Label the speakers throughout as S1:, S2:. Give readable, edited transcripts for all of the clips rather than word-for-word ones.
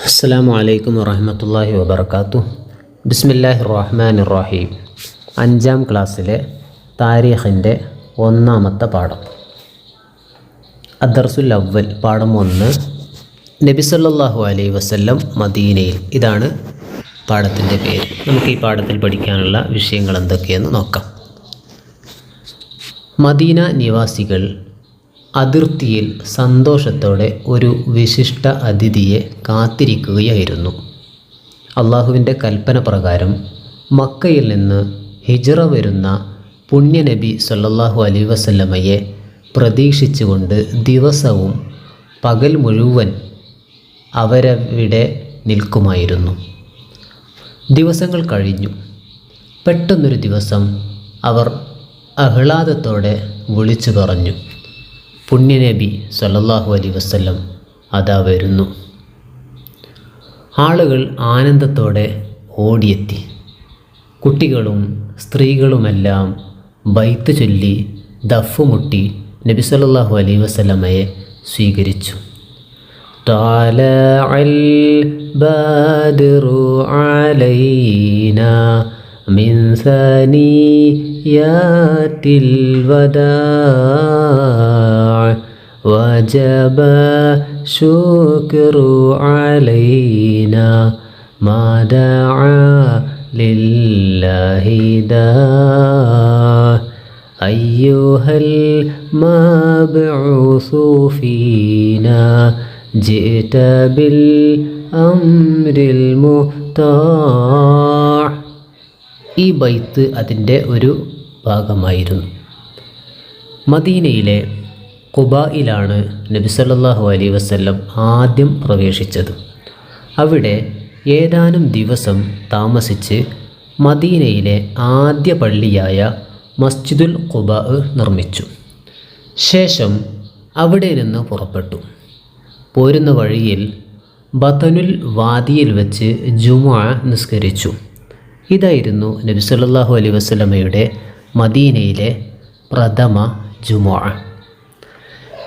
S1: അസ്സലാമു അലൈക്കും വറഹ്മത്തുള്ളാഹി വബറകാതുഹു. ബിസ്മില്ലാഹിർ റഹ്മാനിർ റഹീം. 5ാം ക്ലാസ്സിലെ താരീഖിൻ്റെ 1ാമത്തെ പാഠം. അദ്ദർസുൽ അവ്വൽ, പാഠം 1, നബി സല്ലല്ലാഹു അലൈഹി വസല്ലം മദീനയിൽ. ഇതാണ് പാഠത്തിൻ്റെ പേര്. നമുക്ക് ഈ പാഠത്തിൽ പഠിക്കാനുള്ള വിഷയങ്ങൾ എന്തൊക്കെയെന്ന് നോക്കാം. മദീന നിവാസികൾ അതിർത്തിയിൽ സന്തോഷത്തോടെ ഒരു വിശിഷ്ട അതിഥിയെ കാത്തിരിക്കുകയായിരുന്നു. അള്ളാഹുവിൻ്റെ കൽപ്പന പ്രകാരം മക്കയിൽ നിന്ന് ഹിജ്റ വരുന്ന പുണ്യനബി സല്ലല്ലാഹു അലൈഹി വസല്ലമയെ പ്രതീക്ഷിച്ചുകൊണ്ട് ദിവസവും പകൽ മുഴുവൻ അവരവിടെ നിൽക്കുമായിരുന്നു. ദിവസങ്ങൾ കഴിഞ്ഞു. പെട്ടെന്നൊരു ദിവസം അവർ ആഹ്ലാദത്തോടെ വിളിച്ചു പറഞ്ഞു, പുണ്യനബി സല്ലല്ലാഹു അലൈഹി വസല്ലം അതാ വരുന്നു. ആളുകൾ ആനന്ദത്തോടെ ഓടിയെത്തി. കുട്ടികളും സ്ത്രീകളുമെല്ലാം ബൈത്ത് ചൊല്ലി ദഫ്മുട്ടി നബി സല്ലല്ലാഹു അലൈഹി വസല്ലമയെ സ്വീകരിച്ചു. തലഅൽ ബദ്റു അലൈനാ മിൻ സനിയാത്തിൽ വദാ വജബ ശുക്രു അലൈനാ മാ ദഅ ലില്ലാഹി ദാ അയ്യുഹൽ മബ്ഊസു ഫീനാ ജിഅത ബിൽ അംരിൽ മുത്താ. ഈ ബൈത്ത് അതിൻ്റെ ഒരു ഭാഗമായിരുന്നു. മദീനയിലെ ഖുബായിലാണ് നബി സല്ലല്ലാഹു അലൈഹി വസല്ലം ആദ്യം പ്രവേശിച്ചത്. അവിടെ ഏതാനും ദിവസം താമസിച്ച് മദീനയിലെ ആദ്യ പള്ളിയായ മസ്ജിദുൽ ഖുബാ നിർമ്മിച്ചു. ശേഷം അവിടെ നിന്ന് പുറപ്പെട്ടു. പോരുന്ന വഴിയിൽ ബത്നുൽ വാദിയിൽ വെച്ച് ജുമുഅ നിസ്കരിച്ചു. ഇതായിരുന്നു നബി സല്ലല്ലാഹു അലൈഹി വസല്ലമയുടെ മദീനയിലെ പ്രഥമ ജുമുഅ.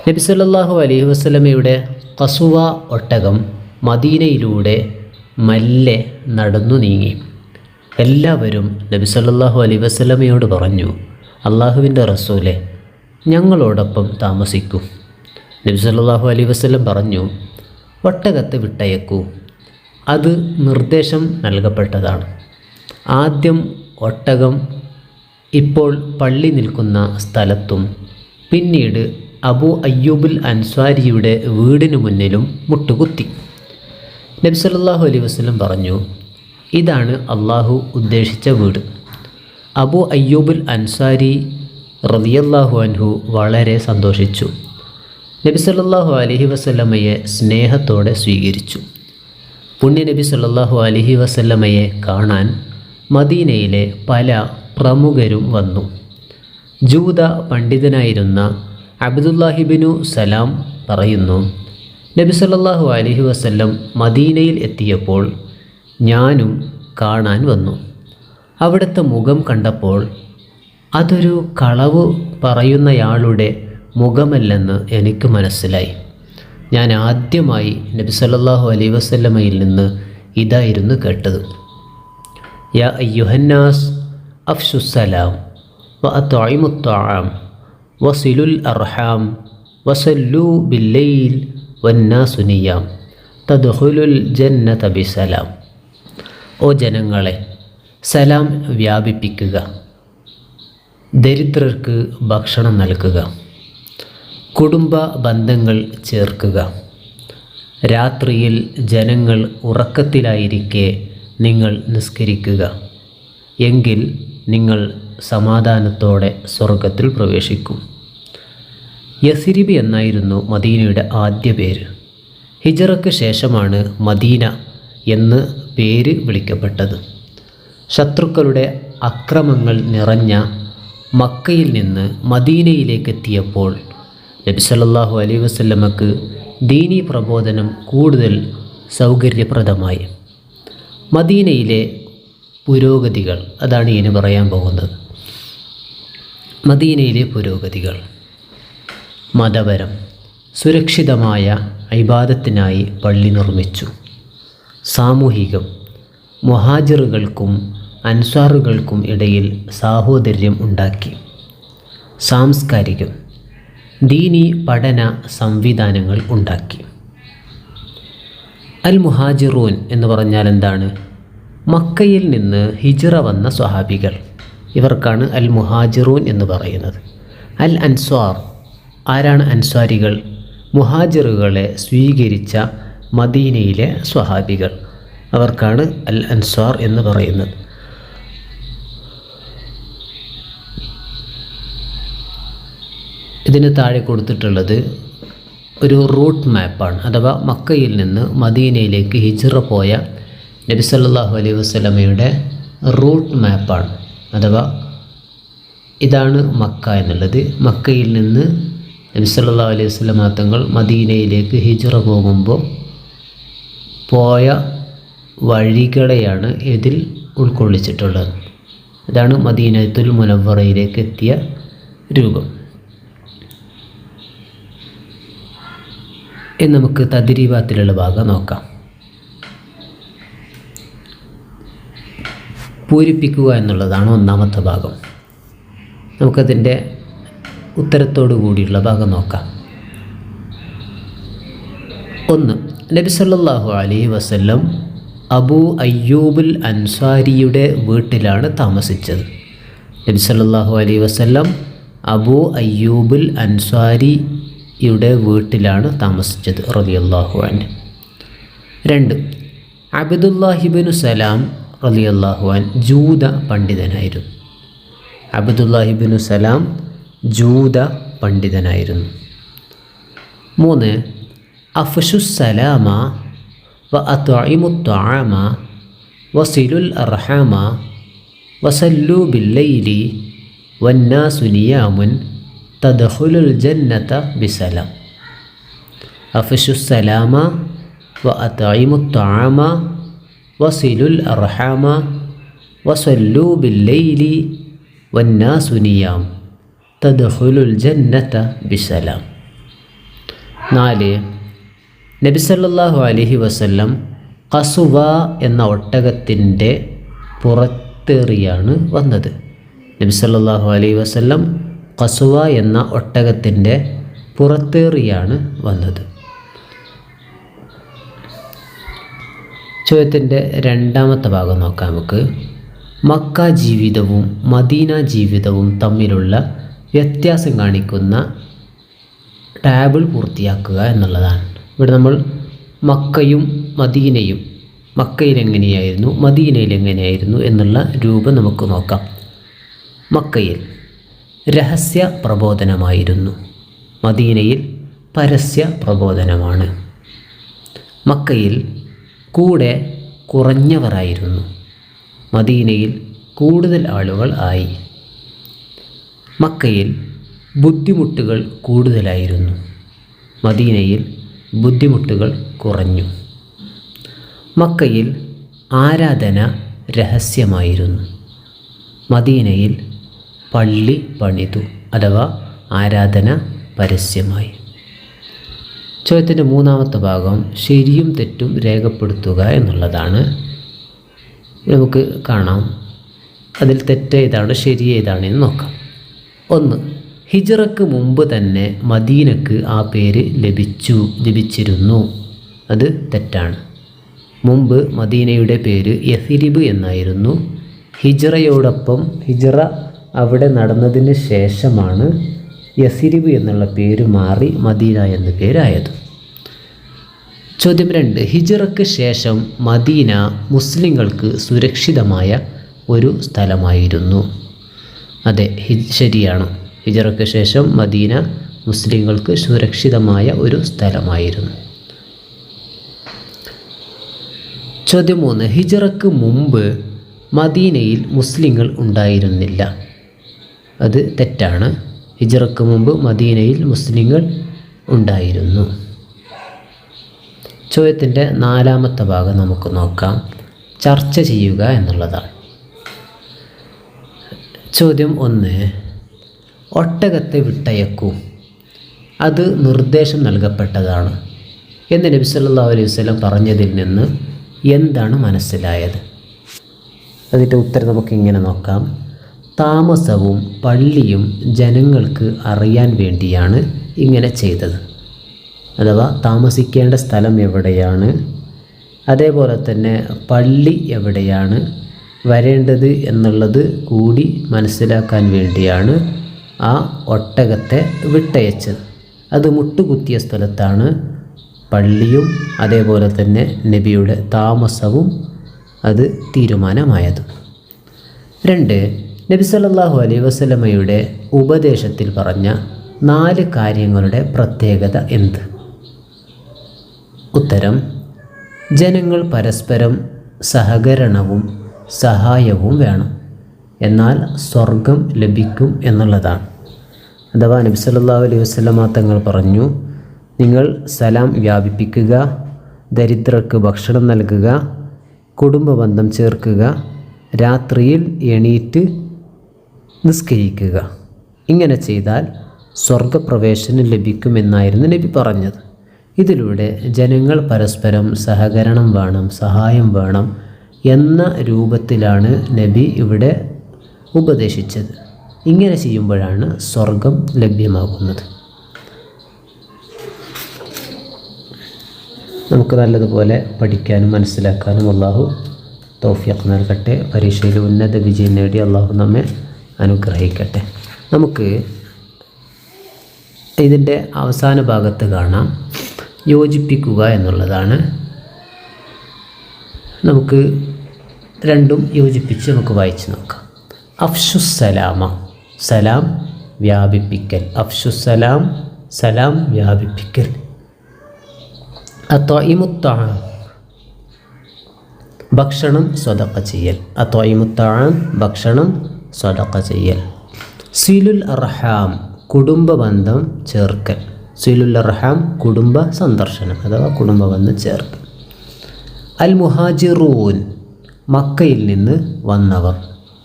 S1: നബി സല്ലല്ലാഹു അലൈഹി വസല്ലമയുടെ ഖസ്വ ഒട്ടകം മദീനയിലൂടെ മെല്ലെ നടന്നു നീങ്ങി. എല്ലാവരും നബി സല്ലല്ലാഹു അലൈഹി വസല്ലമയോട് പറഞ്ഞു, അള്ളാഹുവിൻ്റെ റസൂലെ, ഞങ്ങളോടൊപ്പം താമസിക്കൂ. നബി സല്ലല്ലാഹു അലൈഹി വസല്ലം പറഞ്ഞു, ഒട്ടകത്തെ വിട്ടയക്കൂ. അത് നിർദ്ദേശം നൽകപ്പെട്ടതാണ്. ആദ്യം ഒട്ടകം ഇപ്പോൾ പള്ളി നിൽക്കുന്ന സ്ഥലത്തും പിന്നീട് അബൂ അയ്യൂബുൽ അൻസ്വാരിയുടെ വീടിനു മുന്നിലും മുട്ടുകുത്തി. നബി സല്ലല്ലാഹു അലൈഹി വസല്ലം പറഞ്ഞു, ഇതാണ് അള്ളാഹു ഉദ്ദേശിച്ച വീട്. അബൂ അയ്യൂബുൽ അൻസ്വാരി റളിയല്ലാഹു അൻഹു വളരെ സന്തോഷിച്ചു. നബി സല്ലല്ലാഹു അലൈഹി വസല്ലമയെ സ്നേഹത്തോടെ സ്വീകരിച്ചു. പുണ്യനബി സല്ലല്ലാഹു അലൈഹി വസല്ലമയെ കാണാൻ മദീനയിലെ പല പ്രമുഖരും വന്നു. ജൂത പണ്ഡിതനായിരുന്ന അബ്ദുല്ലാഹിബ്നു സലാം പറയുന്നു, നബി സല്ലല്ലാഹു അലൈഹി വസല്ലം മദീനയിൽ എത്തിയപ്പോൾ ഞാനും കാണാൻ വന്നു. അവിടുത്തെ മുഖം കണ്ടപ്പോൾ അതൊരു കളവ് പറയുന്നയാളുടെ മുഖമല്ലെന്ന് എനിക്ക് മനസ്സിലായി. ഞാൻ ആദ്യമായി നബി സല്ലല്ലാഹു അലൈഹി വസല്ലമയിൽ നിന്ന് ഇതായിരുന്നു കേട്ടത്, യാ അയ്യുഹന്നാസ് അഫ്ശുസ്സലാം വ അത്ഇമുത് തആം വസിലുൽ അർഹാം വസല്ലു ബില്ലൈൽ വന്നാസു നിയാം തദ്ഖുലുൽ ജന്നത ബിസലാം. ഓ ജനങ്ങളെ, സലാം വ്യാപിപ്പിക്കുക, ദരിദ്രർക്ക് ഭക്ഷണം നൽകുക, കുടുംബ ബന്ധങ്ങൾ ചേർക്കുക. രാത്രിയിൽ ജനങ്ങൾ ഉറക്കത്തിലായിരിക്കെ നിങ്ങൾ നിസ്കരിക്കുക. എങ്കിൽ നിങ്ങൾ സമാധാനത്തോടെ സ്വർഗത്തിൽ പ്രവേശിക്കും. യസിരിബ് എന്നായിരുന്നു മദീനയുടെ ആദ്യ പേര്. ഹിജ്റയ്ക്ക് ശേഷമാണ് മദീന എന്ന് പേര് വിളിക്കപ്പെട്ടത്. ശത്രുക്കളുടെ അക്രമങ്ങൾ നിറഞ്ഞ മക്കയിൽ നിന്ന് മദീനയിലേക്ക് എത്തിയപ്പോൾ നബി സല്ലല്ലാഹു അലൈഹി വസല്ലമക്ക് ദീനീ പ്രബോധനം കൂടുതൽ സൗകര്യപ്രദമായി. മദീനയിലെ പുരോഗതികൾ, അതാണ് ഇനി പറയാൻ പോകുന്നത്. മദീനയിലെ പുരോഗതികൾ: മതപരം സുരക്ഷിതമായ ഇബാദത്തിനായി പള്ളി നിർമ്മിച്ചു. സാമൂഹികം, മുഹാജിറുകൾക്കും അൻസ്വാറുകൾക്കും ഇടയിൽ സാഹോദര്യം ഉണ്ടാക്കി. സാംസ്കാരികം, ദീനി പഠന സംവിധാനങ്ങൾ ഉണ്ടാക്കി. അൽ മുഹാജിറൂൻ എന്ന് പറഞ്ഞാൽ എന്താണ്? മക്കയിൽ നിന്ന് ഹിജ്റ വന്ന സ്വഹാബികൾ, ഇവർക്കാണ് അൽ മുഹാജിറൂൻ എന്ന് പറയുന്നത്. അൽ അൻസ്വാർ, ആരാണ് അൻസ്വാരികൾ? മുഹാജിറുകളെ സ്വീകരിച്ച മദീനയിലെ സ്വഹാബികൾ, അവർക്കാണ് അൽ അൻസ്വാർ എന്ന് പറയുന്നത്. ഇതിന് താഴെ കൊടുത്തിട്ടുള്ളത് ഒരു റൂട്ട് മാപ്പാണ്, അഥവാ മക്കയിൽ നിന്ന് മദീനയിലേക്ക് ഹിജ്റ പോയ നബി സല്ലല്ലാഹു അലൈഹി വസല്ലമയുടെ റൂട്ട് മാപ്പാണ്. അഥവാ ഇതാണ് മക്ക എന്നുള്ളത്. മക്കയിൽ നിന്ന് നബി സല്ലല്ലാഹു അലൈഹി വസല്ലമ തങ്ങൾ മദീനയിലേക്ക് ഹിജ്റ പോകുമ്പോൾ പോയ വഴികളെയാണ് ഇതിൽ ഉൾക്കൊള്ളിച്ചിട്ടുള്ളത്. ഇതാണ് മദീനത്തുൽ മുനവ്വറയിലേക്ക് എത്തിയ രൂപം. ഇനി നമുക്ക് തദ്രീബാത്തിലുള്ള ഭാഗം നോക്കാം. പൂരിപ്പിക്കുക എന്നുള്ളതാണ് ഒന്നാമത്തെ ഭാഗം. നമുക്കതിൻ്റെ ഉത്തരത്തോടു കൂടിയുള്ള ഭാഗം നോക്കാം. 1. നബി സല്ലല്ലാഹു അലൈഹി വസല്ലം അബൂ അയ്യൂബുൽ അൻസാരിയുടെ വീട്ടിലാണ് താമസിച്ചത്. നബി സല്ലല്ലാഹു അലൈഹി വസല്ലം അബൂ അയ്യൂബുൽ അൻസാരിയുടെ വീട്ടിലാണ് താമസിച്ചത് റളിയല്ലാഹു അൻഹു. 2. അബ്ദുല്ലാഹിബ്നു സലാം റളിയല്ലാഹു അൻഹു ജൂത പണ്ഡിതനായിരുന്നു. അബ്ദുല്ലാഹിബ്നു സലാം ജൂത പണ്ഡിതനായിരുന്നു. 3. അഫ്ഷുസ്സലാമ വ അത്ഇമുത്ത്വഅമ വസിലുൽ അർഹാമ വസല്ലു ബില്ലൈലി വന്നാസു നിയാമുൻ തദ്ഖുലുൽ ജന്നത ബിസലാം. അഫ്ഷുസ്സലാമ വ അത്ഇമുത്ത്വഅമ വസിലുൽ അർഹാമ വസല്ലു ബില്ലൈലി വന്നാസു നിയാം തദ്ഖുലുൽ ജന്നത ബിസലാം. 4. നബി സല്ലല്ലാഹു അലൈഹി വസല്ലം ഖസുവ എന്ന ഒട്ടകത്തിൻ്റെ പുറത്തേറിയാണ് വന്നത്. നബി സല്ലല്ലാഹു അലൈഹി വസല്ലം ഖസുവ എന്ന ഒട്ടകത്തിൻ്റെ പുറത്തേറിയാണ് വന്നത്. ചോദ്യത്തിൻ്റെ രണ്ടാമത്തെ ഭാഗം നോക്കാം നമുക്ക്. മക്ക ജീവിതവും മദീന ജീവിതവും തമ്മിലുള്ള വ്യത്യാസം കാണിക്കുന്ന ടാബിൾ പൂർത്തിയാക്കുക എന്നുള്ളതാണ്. ഇവിടെ നമ്മൾ മക്കയും മദീനയും, മക്കയിൽ എങ്ങനെയായിരുന്നു മദീനയിൽ എങ്ങനെയായിരുന്നു എന്നുള്ള രൂപം നമുക്ക് നോക്കാം. മക്കയിൽ രഹസ്യ പ്രബോധനമായിരുന്നു, മദീനയിൽ പരസ്യ പ്രബോധനമാണ്. മക്കയിൽ കൂടെ കുറഞ്ഞവരായിരുന്നു, മദീനയിൽ കൂടുതൽ ആളുകൾ ആയി. മക്കയിൽ ബുദ്ധിമുട്ടുകൾ കൂടുതലായിരുന്നു, മദീനയിൽ ബുദ്ധിമുട്ടുകൾ കുറഞ്ഞു. മക്കയിൽ ആരാധന രഹസ്യമായിരുന്നു, മദീനയിൽ പള്ളി പണിതു, അഥവാ ആരാധന പരസ്യമായി. ചോദ്യത്തിൻ്റെ മൂന്നാമത്തെ ഭാഗം ശരിയും തെറ്റും രേഖപ്പെടുത്തുക എന്നുള്ളതാണ്. നമുക്ക് കാണാം അതിൽ തെറ്റ് ഏതാണ് ശരി ഏതാണെന്ന് നോക്കാം. 1. ഹിജ്റക്ക് മുമ്പ് തന്നെ മദീനക്ക് ആ പേര് ലഭിച്ചിരുന്നു. അത് തെറ്റാണ്. മുമ്പ് മദീനയുടെ പേര് യഥ്രിബ് എന്നായിരുന്നു. ഹിജ്റയോടൊപ്പം ഹിജ്റ അവിടെ നടന്നതിന് ശേഷമാണ് യഥ്രിബ് എന്നുള്ള പേര് മാറി മദീന എന്ന പേരായത്. ചോദ്യം 2. ഹിജ്റക്ക് ശേഷം മദീന മുസ്ലിങ്ങൾക്ക് സുരക്ഷിതമായ ഒരു സ്ഥലമായിരുന്നു. അതെ, ശരിയാണ്. ഹിജ്റക്ക് ശേഷം മദീന മുസ്ലിങ്ങൾക്ക് സുരക്ഷിതമായ ഒരു സ്ഥലമായിരുന്നു. ചോദ്യം 3. ഹിജ്റക്ക് മുമ്പ് മദീനയിൽ മുസ്ലിങ്ങൾ ഉണ്ടായിരുന്നില്ല. അത് തെറ്റാണ്. ഹിജ്റക്ക് മുമ്പ് മദീനയിൽ മുസ്ലിങ്ങൾ ഉണ്ടായിരുന്നു. ചോദ്യത്തിൻ്റെ നാലാമത്തെ ഭാഗം നമുക്ക് നോക്കാം. ചർച്ച ചെയ്യുക എന്നുള്ളതാണ്. ചോദ്യം 1. ഒട്ടകത്തെ വിട്ടയക്കൂ, അത് നിർദ്ദേശം നൽകപ്പെട്ടതാണ് എന്ന് നബി സല്ലല്ലാഹു അലൈഹി വസല്ലം പറഞ്ഞതിൽ നിന്ന് എന്താണ് മനസ്സിലായത്? അതിൻ്റെ ഉത്തരം നമുക്കിങ്ങനെ നോക്കാം. താമസവും പള്ളിയും ജനങ്ങൾക്ക് അറിയാൻ വേണ്ടിയാണ് ഇങ്ങനെ ചെയ്തത്. അഥവാ താമസിക്കേണ്ട സ്ഥലം എവിടെയാണ്, അതേപോലെ തന്നെ പള്ളി എവിടെയാണ് വരേണ്ടത് എന്നുള്ളത് കൂടി മനസ്സിലാക്കാൻ വേണ്ടിയാണ് ആ ഒട്ടകത്തെ വിട്ടയച്ചത്. അത് മുട്ടുകുത്തിയ സ്ഥലത്താണ് പള്ളിയും അതേപോലെ തന്നെ നബിയുടെ താമസവും അത് തീരുമാനമായത്. 2. നബി സല്ലല്ലാഹു അലൈഹി വസല്ലമയുടെ ഉപദേശത്തിൽ പറഞ്ഞ 4 കാര്യങ്ങളുടെ പ്രത്യേകത എന്ത്? ഉത്തരം: ജനങ്ങൾ പരസ്പരം സഹകരണവും സഹായവും വേണം, എന്നാൽ സ്വർഗം ലഭിക്കും എന്നുള്ളതാണ്. അഥവാ നബി സല്ലല്ലാഹു അലൈഹി വസല്ലമ തങ്ങൾ പറഞ്ഞു, നിങ്ങൾ സലാം വ്യാപിപ്പിക്കുക, ദരിദ്രർക്ക് ഭക്ഷണം നൽകുക, കുടുംബബന്ധം ചേർക്കുക, രാത്രിയിൽ എണീറ്റ് നിസ്കരിക്കുക. ഇങ്ങനെ ചെയ്താൽ സ്വർഗപ്രവേശനം ലഭിക്കുമെന്നായിരുന്നു നബി പറഞ്ഞത്. ഇതിലൂടെ ജനങ്ങൾ പരസ്പരം സഹകരണം വേണം, സഹായം വേണം എന്ന രൂപത്തിലാണ് നബി ഇവിടെ ഉപദേശിച്ചത്. ഇങ്ങനെ ചെയ്യുമ്പോഴാണ് സ്വർഗം ലഭ്യമാകുന്നത്. നമുക്ക് നല്ലതുപോലെ പഠിക്കാനും മനസ്സിലാക്കാനും അള്ളാഹു തൗഫീഖ് നൽകട്ടെ. പരീക്ഷയിൽ ഉന്നത വിജയം നേടി അള്ളാഹു നമ്മെ അനുഗ്രഹിക്കട്ടെ. നമുക്ക് ഇതിൻ്റെ അവസാന ഭാഗത്ത് കാണാം, യോജിപ്പിക്കുക എന്നുള്ളതാണ്. നമുക്ക് രണ്ടും യോജിപ്പിച്ച് നമുക്ക് വായിച്ച് നോക്കാം. അഫ്ഷുസ്സലാമ, സലാം വ്യാപിപ്പിക്കൽ. അഫ്ഷുസ്സലാം, സലാം വ്യാപിപ്പിക്കൽ. അത്വഇമുത്താം, ഭക്ഷണം സ്വതക്ക ചെയ്യൽ. അത്വഇമുത്താം, ഭക്ഷണം സ്വതക്ക ചെയ്യൽ. സിലുൽ അർഹാം, കുടുംബബന്ധം ചേർക്കൽ. സിലുൽ അർഹാം, കുടുംബ സന്ദർശനം അഥവാ കുടുംബബന്ധം ചേർക്കൽ. അൽ മുഹാജിറൂൻ, മക്കയിൽ നിന്ന് വന്നവർ.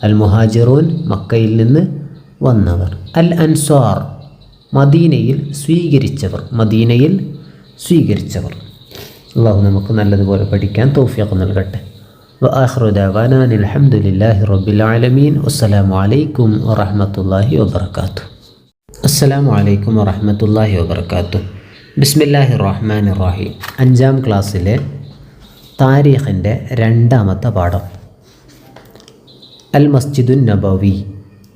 S1: അൽ മുഹാജിറൂൻ, മക്കയിൽ നിന്ന് വന്നവർ. അൽ അൻസ്വാർ, മദീനയിൽ സ്വീകരിച്ചവർ. മദീനയിൽ സ്വീകരിച്ചവർ. അള്ളാഹു നമുക്ക് നല്ലതുപോലെ പഠിക്കാൻ തൗഫീഖ് നൽകട്ടെ. വആഖിറു ദഅവാനാ അൽഹംദുലില്ലാഹി റബ്ബിൽ ആലമീൻ. വസ്സലാമു അലൈക്കും വറഹ്മത്തുള്ളാഹി വബറകാതുഹു. അസ്സലാമു അലൈക്കും വറഹ്മത്തുള്ളാഹി വബറകാതുഹു. ബിസ്മില്ലാഹിർ റഹ്മാനിർ റഹീം. 5ാം ക്ലാസ്സിലെ താരീഖിൻ്റെ 2ാമത്തെ പാഠം അൽ മസ്ജിദുൻ നബവി.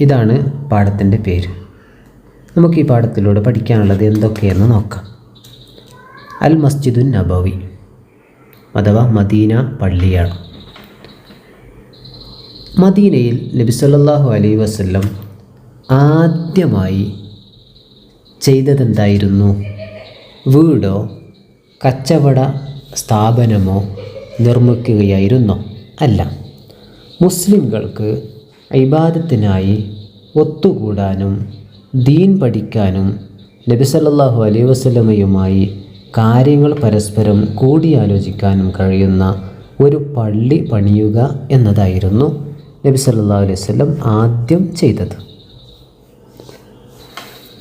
S1: ഇതാണ് പാഠത്തിൻ്റെ പേര്. നമുക്ക് ഈ പാഠത്തിലൂടെ പഠിക്കാനുള്ളത് എന്തൊക്കെയെന്ന് നോക്കാം. അൽ മസ്ജിദുൻ നബവി അഥവാ മദീന പള്ളിയാണ്. മദീനയിൽ നബി സല്ലല്ലാഹു അലൈഹി വസല്ലം ആദ്യമായി ചെയ്തതെന്തായിരുന്നു? വീടോ കച്ചവട സ്ഥാപനമോ നിർമ്മിക്കുകയായിരുന്നോ? അല്ല. മുസ്ലിംകൾക്ക് ഇബാദത്തിനായി ഒത്തുകൂടാനും ദീൻ പഠിക്കാനും നബി സല്ലല്ലാഹു അലൈഹി വസല്ലമയുമായി കാര്യങ്ങൾ പരസ്പരം കൂടിയാലോചിക്കാനും കഴിയുന്ന ഒരു പള്ളി പണിയുക എന്നതായിരുന്നു നബി സല്ലല്ലാഹു അലൈഹി വസല്ലം ആദ്യം ചെയ്തത്.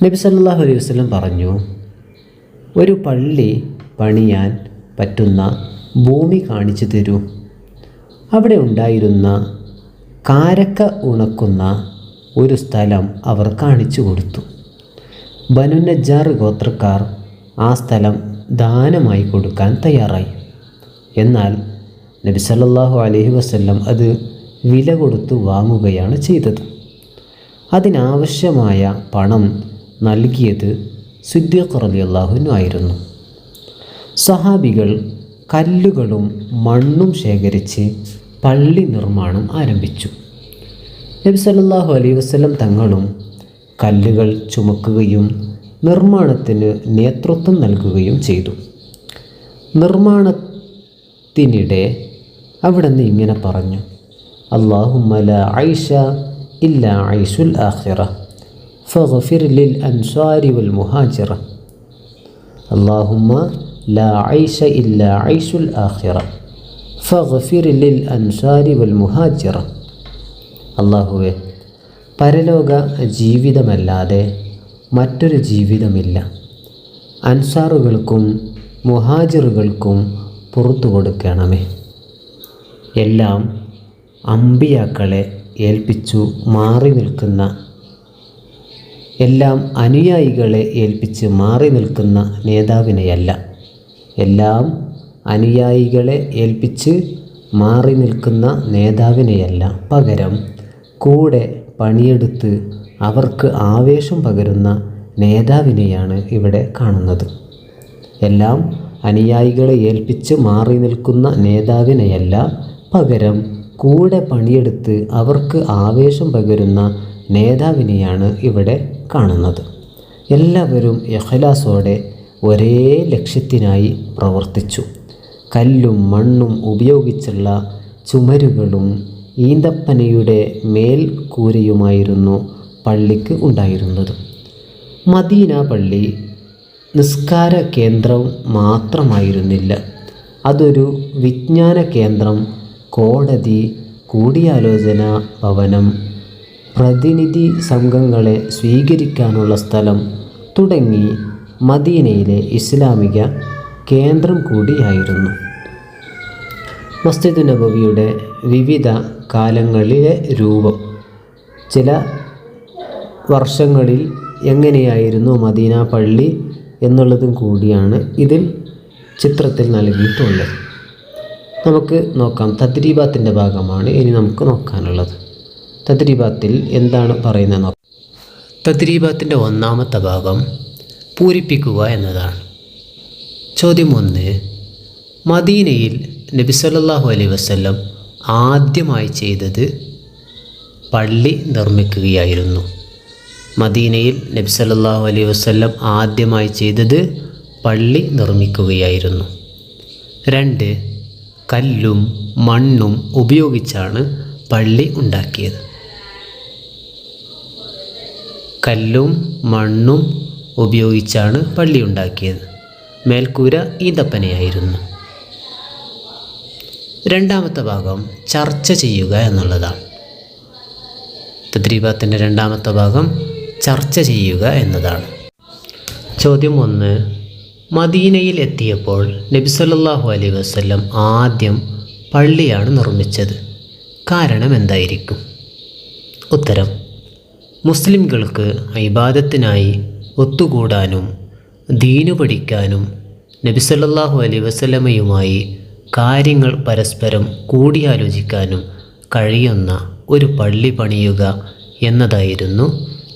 S1: നബി സല്ലല്ലാഹു അലൈഹി വസല്ലം പറഞ്ഞു, ഒരു പള്ളി പണിയാൻ പറ്റുന്ന ഭൂമി കാണിച്ചു തരൂ. അവിടെ ഉണ്ടായിരുന്ന കാരക്ക ഉണക്കുന്ന ഒരു സ്ഥലം അവർ കാണിച്ചു കൊടുത്തു. ബനു നജ്ജാർ ഗോത്രക്കാർ ആ സ്ഥലം ദാനമായി കൊടുക്കാൻ തയ്യാറായി. എന്നാൽ നബി സല്ലല്ലാഹു അലൈഹി വസല്ലം അത് വില കൊടുത്തു വാങ്ങുകയാണ് ചെയ്തത്. അതിനാവശ്യമായ പണം നൽകിയത് സിദ്ദീഖ് റളിയല്ലാഹു അൻഹു ആയിരുന്നു. സഹാബികൾ കല്ലുകളും മണ്ണും ശേഖരിച്ച് പള്ളി നിർമ്മാണം ആരംഭിച്ചു. നബി സല്ലല്ലാഹു അലൈഹി വസല്ലം തങ്ങളും കല്ലുകൾ ചുമക്കുകയും നിർമ്മാണത്തിന് നേതൃത്വം നൽകുകയും ചെയ്തു. നിർമ്മാണത്തിനിടെ അവിടുന്ന് ഇങ്ങനെ പറഞ്ഞു, അല്ലാഹുമ്മ ലാ ഐഷ ഇല്ലാ ഐഷുൽ ആഖിറ ഫഗ്ഫിർ ലിൽ അൻസാരി വൽ മുഹാജിറ. അല്ലാഹുമ്മ ലാ ഐഷ ഇല്ലാ ഐഷുൽ ആഖിറ ഫഗ്ഫിർ ലിൽ അൻസാരി വൽ മുഹാജിറ. അല്ലാഹുവേ, പരലോക ജീവിതമല്ലാതെ മറ്റൊരു ജീവിതമില്ല. അൻസാറുകൾക്കും മുഹാജിറുകൾക്കും പുറത്തു കൊടുക്കണമേ. എല്ലാം അമ്പിയാക്കളെ ഏൽപ്പിച്ചു മാറി നിൽക്കുന്ന, എല്ലാം അനുയായികളെ ഏൽപ്പിച്ച് മാറി നിൽക്കുന്ന നേതാവിനെയല്ല, എല്ലാം അനുയായികളെ ഏൽപ്പിച്ച് മാറി നിൽക്കുന്ന നേതാവിനെയല്ല, പകരം കൂടെ പണിയെടുത്ത് അവർക്ക് ആവേശം പകരുന്ന നേതാവിനെയാണ് ഇവിടെ കാണുന്നത്. എല്ലാം അനുയായികളെ ഏൽപ്പിച്ച് മാറി നിൽക്കുന്ന നേതാവിനെയല്ല, പകരം കൂടെ പണിയെടുത്ത് അവർക്ക് ആവേശം പകരുന്ന നേതാവിനെയാണ് ഇവിടെ കാണുന്നത്. എല്ലാവരും ഇഖ്ലാസോടെ ഒരേ ലക്ഷ്യത്തിനായി പ്രവർത്തിച്ചു. കല്ലും മണ്ണും ഉപയോഗിച്ചുള്ള ചുമരുകളും ഈന്തപ്പനയുടെ മേൽക്കൂരയുമായിരുന്നു പള്ളിക്ക് ഉണ്ടായിരുന്നത്. മദീന പള്ളി നിസ്കാര കേന്ദ്രം മാത്രമായിരുന്നില്ല, അതൊരു വിജ്ഞാന കേന്ദ്രം, കോടതി, കൂടിയാലോചന ഭവനം, പ്രതിനിധി സംഘങ്ങളെ സ്വീകരിക്കാനുള്ള സ്ഥലം തുടങ്ങി മദീനയിലെ ഇസ്ലാമിക കേന്ദ്രം കൂടിയായിരുന്നു. മസ്ജിദ് നബവിയുടെ വിവിധ കാലങ്ങളിലെ രൂപം, ചില വർഷങ്ങളിൽ എങ്ങനെയായിരുന്നു മദീന പള്ളി എന്നുള്ളതും കൂടിയാണ് ഇതിൽ ചിത്രത്തിൽ നൽകിയിട്ടുള്ളത്. നമുക്ക് നോക്കാം. തദ്രീബാത്തിൻ്റെ ഭാഗമാണ് ഇനി നമുക്ക് നോക്കാനുള്ളത്. തദ്രീബാത്തിൽ എന്താണ് പറയുന്നത് നോക്കാം. തദ്രീബാത്തിൻ്റെ ഒന്നാമത്തെ ഭാഗം പൂരിപ്പിക്കുക എന്നതാണ്. ചോദ്യം 1. മദീനയിൽ നബി സല്ലല്ലാഹു അലൈഹി വസല്ലം ആദ്യമായി ചെയ്തത് പള്ളി നിർമ്മിക്കുകയായിരുന്നു. മദീനയിൽ നബി സല്ലല്ലാഹു അലൈഹി വസല്ലം ആദ്യമായി ചെയ്തത് പള്ളി നിർമ്മിക്കുകയായിരുന്നു. 2. കല്ലും മണ്ണും ഉപയോഗിച്ചാണ് പള്ളി ഉണ്ടാക്കിയത്. കല്ലും മണ്ണും ഉപയോഗിച്ചാണ് പള്ളി ഉണ്ടാക്കിയത്. മേൽക്കൂര ഈന്തപ്പനയായിരുന്നു. രണ്ടാമത്തെ ഭാഗം ചർച്ച ചെയ്യുക എന്നുള്ളതാണ്. തദ്രീബാത്തിൻ്റെ രണ്ടാമത്തെ ഭാഗം ചർച്ച ചെയ്യുക എന്നതാണ്. ചോദ്യം 1. മദീനയിൽ എത്തിയപ്പോൾ നബി സല്ലല്ലാഹു അലൈഹി വസല്ലം ആദ്യം പള്ളിയാണ് നിർമ്മിച്ചത്. കാരണം എന്തായിരിക്കും? ഉത്തരം: മുസ്ലിംകൾക്ക് ഇബാദത്തിനായി ഒത്തുകൂടാനും ദീനു പഠിക്കാനും നബി സല്ലല്ലാഹു അലൈഹി വസല്ലമയുമായി കാര്യങ്ങൾ പരസ്പരം കൂടിയാലോചിക്കാനും കഴിയുന്ന ഒരു പള്ളി പണിയുക എന്നതായിരുന്നു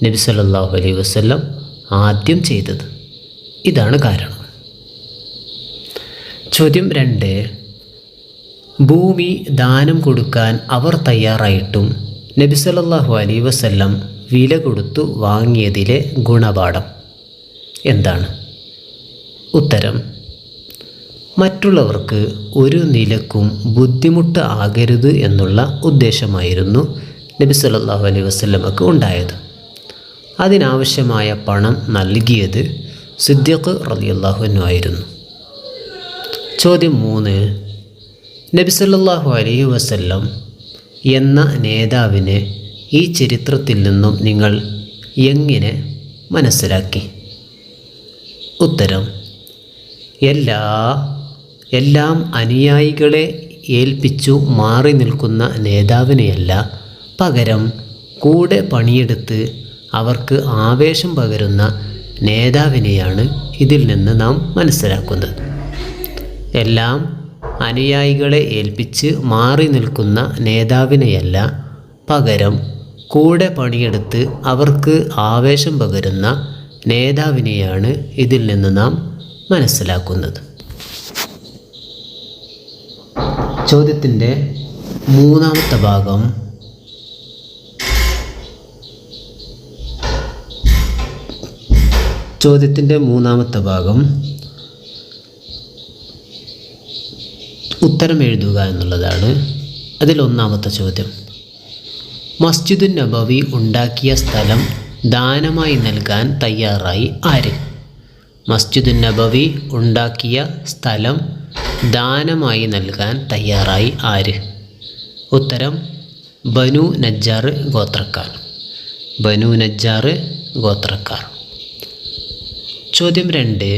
S1: നബി സല്ലല്ലാഹു അലൈഹി വസല്ലം ആദ്യം ചെയ്തത്. ഇതാണ് കാരണം. ചോദ്യം 2. ഭൂമി ദാനം കൊടുക്കാൻ അവർ തയ്യാറായിട്ടും നബി സല്ലല്ലാഹു അലൈഹി വസല്ലം വില കൊടുത്തു വാങ്ങിയതിലെ ഗുണപാഠം എന്താണ്? ഉത്തരം: മറ്റുള്ളവർക്ക് ഒരു നിലക്കും ബുദ്ധിമുട്ട് ആകരുത് എന്നുള്ള ഉദ്ദേശമായിരുന്നു നബി സല്ലല്ലാഹു അലൈഹി വസല്ലമക്ക് ഉണ്ടായത്. അതിനാവശ്യമായ പണം നൽകിയത് സിദ്ദീഖ് റളിയല്ലാഹു അൻഹു ആയിരുന്നു. ചോദ്യം 3. നബി സല്ലല്ലാഹു അലൈഹി വസല്ലം എന്ന നേതാവിനെ ഈ ചരിത്രത്തിൽ നിന്നും നിങ്ങൾ എങ്ങനെ മനസ്സിലാക്കി? ഉത്തരം: എല്ലാം അനുയായികളെ ഏൽപ്പിച്ചു മാറി നിൽക്കുന്ന നേതാവിനെയല്ല, പകരം കൂടെ പണിയെടുത്ത് അവർക്ക് ആവേശം പകരുന്ന നേതാവിനെയാണ് ഇതിൽ നിന്ന് നാം മനസ്സിലാക്കുന്നത്. എല്ലാം അനുയായികളെ ഏൽപ്പിച്ച് മാറി നിൽക്കുന്ന നേതാവിനെയല്ല, പകരം കൂടെ പണിയെടുത്ത് അവർക്ക് ആവേശം പകരുന്ന നേതാവിനെയാണ് ഇതിൽ നിന്ന് നാം മനസ്സിലാക്കുന്നത്. ചോദ്യത്തിൻ്റെ മൂന്നാമത്തെ ഭാഗം ഉത്തരം എഴുതുക എന്നുള്ളതാണ്. അതിൽ ഒന്നാമത്തെ ചോദ്യം: മസ്ജിദ് നബവി ഉണ്ടാക്കിയ സ്ഥലം ദാനമായി നൽകാൻ തയ്യാറായി ആര്? മസ്ജിദ് നബവി ഉണ്ടാക്കിയ സ്ഥലം ദാനമായി നൽകാൻ തയ്യാറായി ആര്? ഉത്തരം: ബനു നജ്ജാർ ഗോത്രക്കാർ. ചോദ്യം 2.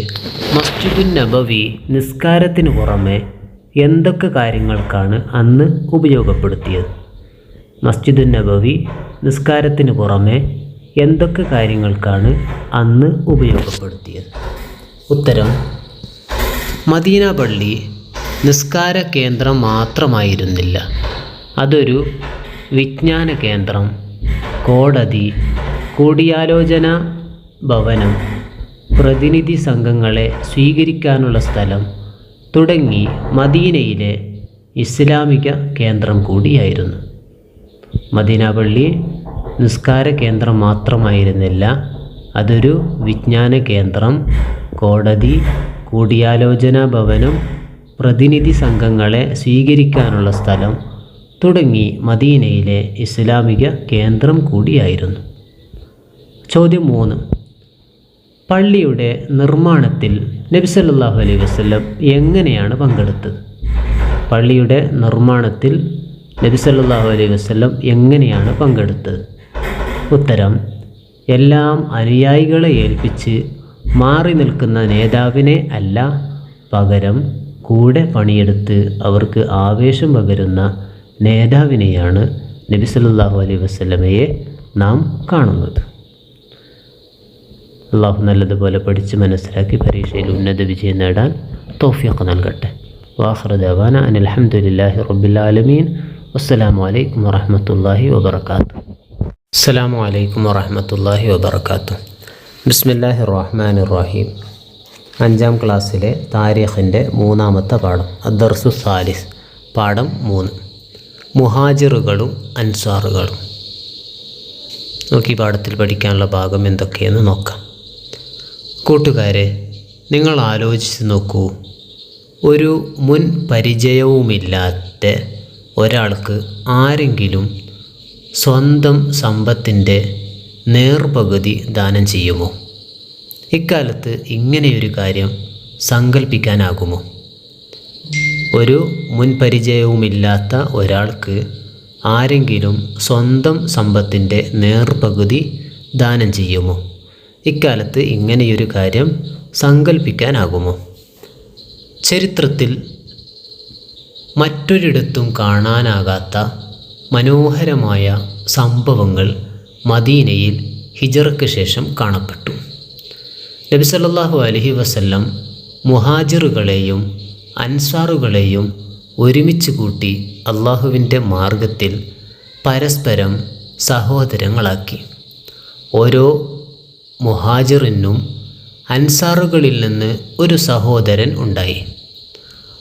S1: മസ്ജിദ് നബവി നിസ്കാരത്തിന് പുറമെ എന്തൊക്കെ കാര്യങ്ങൾക്കാണ് അന്ന് ഉപയോഗപ്പെടുത്തിയത്? മസ്ജിദുൻ നബവി നിസ്കാരത്തിന് പുറമെ എന്തൊക്കെ കാര്യങ്ങൾക്കാണ് അന്ന് ഉപയോഗപ്പെടുത്തിയത്? ഉത്തരം: മദീന പള്ളി നിസ്കാര കേന്ദ്രം മാത്രമായിരുന്നില്ല. അതൊരു വിജ്ഞാന കേന്ദ്രം, കോടതി, കൂടിയാലോചന ഭവനം, പ്രതിനിധി സംഘങ്ങളെ സ്വീകരിക്കാനുള്ള സ്ഥലം തുടങ്ങി മദീനയിലെ ഇസ്ലാമിക കേന്ദ്രം കൂടിയായിരുന്നു. മദീന പള്ളി നിസ്കാര കേന്ദ്രം മാത്രമായിരുന്നില്ല. അതൊരു വിജ്ഞാന കേന്ദ്രം, കോടതി, കൂടിയാലോചന ഭവനം, പ്രതിനിധി സംഘങ്ങളെ സ്വീകരിക്കാനുള്ള സ്ഥലം തുടങ്ങി മദീനയിലെ ഇസ്ലാമിക കേന്ദ്രം കൂടിയായിരുന്നു. ചോദ്യം 3. പള്ളിയുടെ നിർമ്മാണത്തിൽ നബി സല്ലല്ലാഹു അലൈഹി വസല്ലം എങ്ങനെയാണ് പങ്കെടുത്തത്? പള്ളിയുടെ നിർമ്മാണത്തിൽ നബി സല്ലല്ലാഹു അലൈഹി വസല്ലം എങ്ങനെയാണ് പങ്കെടുത്തത്? ഉത്തരം: എല്ലാം അനുയായികളെ ഏൽപ്പിച്ച് മാറി നിൽക്കുന്ന നേതാവിനെ അല്ല, പകരം കൂടെ പണിയെടുത്ത് അവർക്ക് ആവേശം പകരുന്ന നേതാവിനെയാണ് നബി സല്ലല്ലാഹു അലൈഹി വസല്ലമയെ നാം കാണുന്നത്. അള്ളാഹു നല്ലതുപോലെ പഠിച്ച് മനസ്സിലാക്കി പരീക്ഷയിൽ ഉന്നത വിജയം നേടാൻ തൗഫീഖ് നൽകട്ടെ. വാഖിറു ദഅവാന അനിൽ ഹംദുലില്ലാഹി റബ്ബിൽ ആലമീൻ. വസ്സലാമു അലൈക്കും വറഹ്മത്തുള്ളാഹി വബറകാതുഹു. അസ്സലാമു അലൈക്കും വറഹ്മത്തുള്ളാഹി വബറകാതുഹു. ബിസ്മില്ലാഹിർ റഹ്മാനിർ റഹീം. 5ാം ക്ലാസ്സിലെ താരീഖിൻ്റെ 3ാമത്തെ പാഠം, അദ്ദർസു സാലിസ്, പാഠം 3, മുഹാജിറുകളും അൻസാറുകളും. നമുക്ക് ഈ പാഠത്തിൽ പഠിക്കാനുള്ള ഭാഗം എന്തൊക്കെയെന്ന് നോക്കാം. കൂട്ടുകാരെ, നിങ്ങൾ ആലോചിച്ച് നോക്കൂ. ഒരു മുൻ പരിചയവുമില്ലാത്ത ഒരാൾക്ക് ആരെങ്കിലും സ്വന്തം സമ്പത്തിൻ്റെ നേർപകുതി ദാനം ചെയ്യുമോ? ഇക്കാലത്ത് ഇങ്ങനെയൊരു കാര്യം സങ്കല്പിക്കാനാകുമോ? ഒരു മുൻ പരിചയവുമില്ലാത്ത ഒരാൾക്ക് ആരെങ്കിലും സ്വന്തം സമ്പത്തിൻ്റെ നേർപകുതി ദാനം ചെയ്യുമോ? ഇക്കാലത്ത് ഇങ്ങനെയൊരു കാര്യം സങ്കല്പിക്കാനാകുമോ? ചരിത്രത്തിൽ മറ്റൊരിടത്തും കാണാനാകാത്ത മനോഹരമായ സംഭവങ്ങൾ മദീനയിൽ ഹിജറയ്ക്ക് ശേഷം കാണപ്പെട്ടു. നബി സല്ലല്ലാഹു അലൈഹി വസല്ലം മുഹാജിറുകളെയും അൻസാറുകളെയും ഒരുമിച്ച് കൂട്ടി അള്ളാഹുവിൻ്റെ മാർഗത്തിൽ പരസ്പരം സഹോദരങ്ങളാക്കി. ഓരോ മുഹാജിറിനും അൻസാറുകളിൽ നിന്ന് ഒരു സഹോദരൻ ഉണ്ടായി.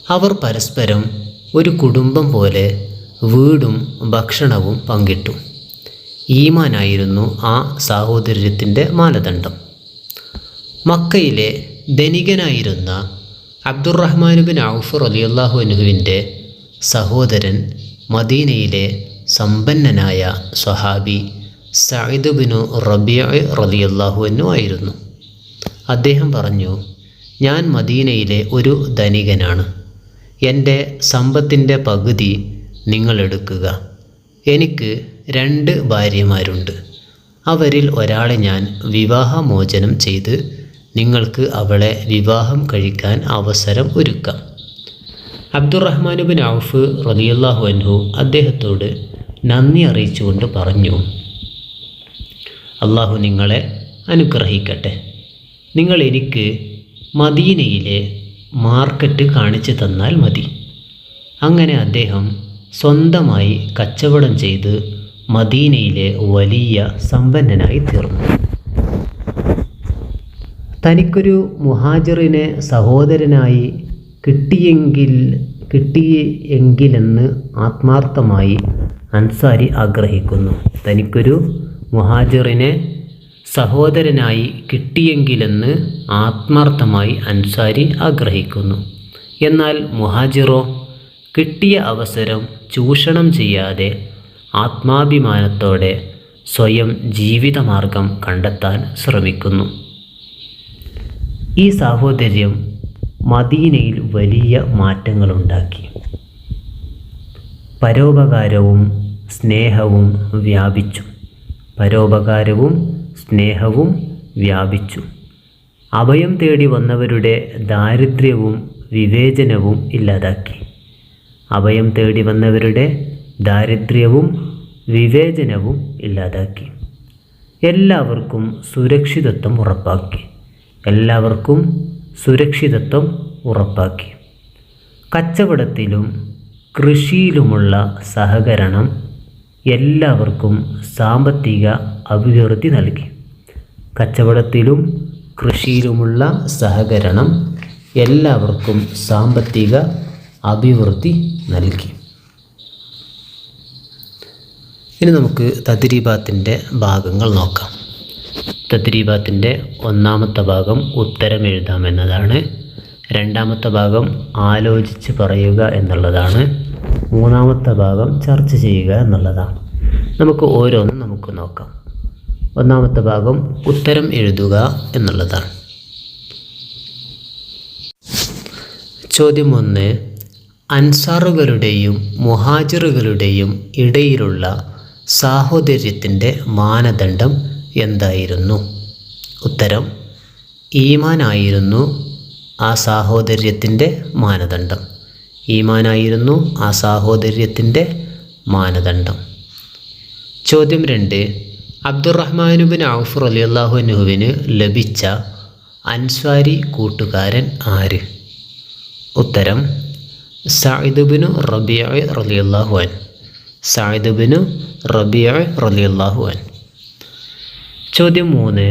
S1: അവർ പരസ്പരം ഒരു കുടുംബം പോലെ വീടും ഭക്ഷണവും പങ്കിട്ടു. ഈമാനായിരുന്നു ആ സാഹോദര്യത്തിൻ്റെ മാനദണ്ഡം. മക്കയിലെ ധനികനായിരുന്ന അബ്ദുറഹ്മാൻ ബിൻ ഔഫ് റളിയല്ലാഹു അൻഹുവിൻ്റെ സഹോദരൻ മദീനയിലെ സമ്പന്നനായ സ്വഹാബി സഅദ് ബിൻ റബീഅ റളിയല്ലാഹു അൻഹു ആയിരുന്നു. അദ്ദേഹം പറഞ്ഞു, ഞാൻ മദീനയിലെ ഒരു ധനികനാണ്. എൻ്റെ സമ്പത്തിൻ്റെ പകുതി നിങ്ങളെടുക്കുക. എനിക്ക് 2 ഭാര്യമാരുണ്ട്. അവരിൽ ഒരാളെ ഞാൻ വിവാഹമോചനം ചെയ്ത് നിങ്ങൾക്ക് അവളെ വിവാഹം കഴിക്കാൻ അവസരം ഒരുക്കാം. അബ്ദുറഹ്മാൻ ബിൻ ഔഫ് റളിയല്ലാഹു അൻഹു അദ്ദേഹത്തോട് നന്ദി അറിയിച്ചുകൊണ്ട് പറഞ്ഞു, അള്ളാഹു നിങ്ങളെ അനുഗ്രഹിക്കട്ടെ. നിങ്ങൾ എനിക്ക് മദീനയിലെ മാർക്കറ്റ് കാണിച്ചു തന്നാൽ മതി. അങ്ങനെ അദ്ദേഹം സ്വന്തമായി കച്ചവടം ചെയ്ത് മദീനയിലെ വലിയ സമ്പന്നനായി തീർന്നു. തനിക്കൊരു മുഹാജിറിനെ സഹോദരനായി കിട്ടിയെങ്കിലെന്ന് ആത്മാർത്ഥമായി അൻസാരി ആഗ്രഹിക്കുന്നു. തനിക്കൊരു മുഹാജിറിനെ സഹോദരനായി കിട്ടിയെങ്കിലെന്ന് ആത്മാർത്ഥമായി അൻസാരി ആഗ്രഹിക്കുന്നു. എന്നാൽ മുഹാജിറോ കിട്ടിയ അവസരം ചൂഷണം ചെയ്യാതെ ആത്മാഭിമാനത്തോടെ സ്വയം ജീവിതമാർഗം കണ്ടെത്താൻ ശ്രമിക്കുന്നു. ഈ സാഹോദര്യം മദീനയിൽ വലിയ മാറ്റങ്ങളുണ്ടാക്കി. പരോപകാരവും സ്നേഹവും വ്യാപിച്ചു. അഭയം തേടി വന്നവരുടെ ദാരിദ്ര്യവും വിവേചനവും ഇല്ലാതാക്കി. അഭയം തേടി വന്നവരുടെ ദാരിദ്ര്യവും വിവേചനവും ഇല്ലാതാക്കി. എല്ലാവർക്കും സുരക്ഷിതത്വം ഉറപ്പാക്കി. എല്ലാവർക്കും സുരക്ഷിതത്വം ഉറപ്പാക്കി. കച്ചവടത്തിലും കൃഷിയിലുമുള്ള സഹകരണം എല്ലാവർക്കും സാമ്പത്തിക അഭിവൃദ്ധി നൽകി. കച്ചവടത്തിലും കൃഷിയിലുമുള്ള സഹകരണം എല്ലാവർക്കും സാമ്പത്തിക അഭിവൃദ്ധി നൽകി. ഇനി നമുക്ക് തദ്രീബാത്തിൻ്റെ ഭാഗങ്ങൾ നോക്കാം. തദ്രീബാത്തിൻ്റെ ഒന്നാമത്തെ ഭാഗം ഉത്തരം എഴുതാമെന്നതാണ്. രണ്ടാമത്തെ ഭാഗം ആലോചിച്ച് പറയുക എന്നുള്ളതാണ്. മൂന്നാമത്തെ ഭാഗം ചർച്ച ചെയ്യുക എന്നുള്ളതാണ്. നമുക്ക് ഓരോന്നും നമുക്ക് നോക്കാം. ഒന്നാമത്തെ ഭാഗം ഉത്തരം എഴുതുക എന്നുള്ളതാണ്. ചോദ്യം 1. അൻസാറുകളുടെയും മുഹാജിറുകളുടെയും ഇടയിലുള്ള സാഹോദര്യത്തിൻ്റെ മാനദണ്ഡം എന്തായിരുന്നു? ഉത്തരം: ഈമാനായിരുന്നു ആ സാഹോദര്യത്തിൻ്റെ മാനദണ്ഡം. ഈമാനായിരുന്നു ആ സാഹോദര്യത്തിൻ്റെ മാനദണ്ഡം. ചോദ്യം 2. അബ്ദുറഹ്മാൻ ബിൻ ഔഫ് റളിയല്ലാഹു അൻഹുവിന് ലഭിച്ച അൻസ്വാരി കൂട്ടുകാരൻ ആര്? ഉത്തരം: സഅദ് ബിൻ റബീഅ റളിയല്ലാഹു അൻഹു. സഅദ് ബിൻ റബീഅ റളിയല്ലാഹു അൻഹു. ചോദ്യം 3.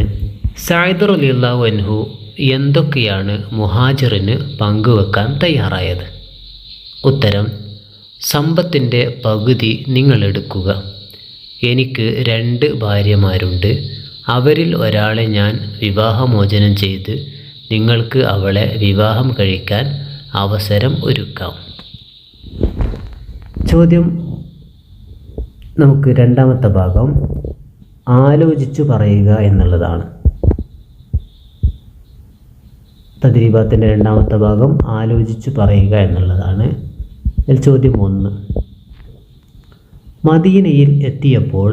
S1: സഅദ് റളിയല്ലാഹു അൻഹു എന്തൊക്കെയാണ് മുഹാജിറിന് പങ്കുവെക്കാൻ തയ്യാറായത്? ഉത്തരം: സമ്പത്തിൻ്റെ പകുതി നിങ്ങളെടുക്കുക. എനിക്ക് 2 ഭാര്യമാരുണ്ട്. അവരിൽ ഒരാളെ ഞാൻ വിവാഹമോചനം ചെയ്ത് നിങ്ങൾക്ക് അവളെ വിവാഹം കഴിക്കാൻ അവസരം ഒരുക്കാം. ചോദ്യം നമുക്ക് രണ്ടാമത്തെ ഭാഗം ആലോചിച്ചു പറയുക എന്നുള്ളതാണ്. തദ്രീബാത്തിൻ്റെ രണ്ടാമത്തെ ഭാഗം ആലോചിച്ചു പറയുക എന്നുള്ളതാണ്. ഇതിൽ ചോദ്യം 1. മദീനയിൽ എത്തിയപ്പോൾ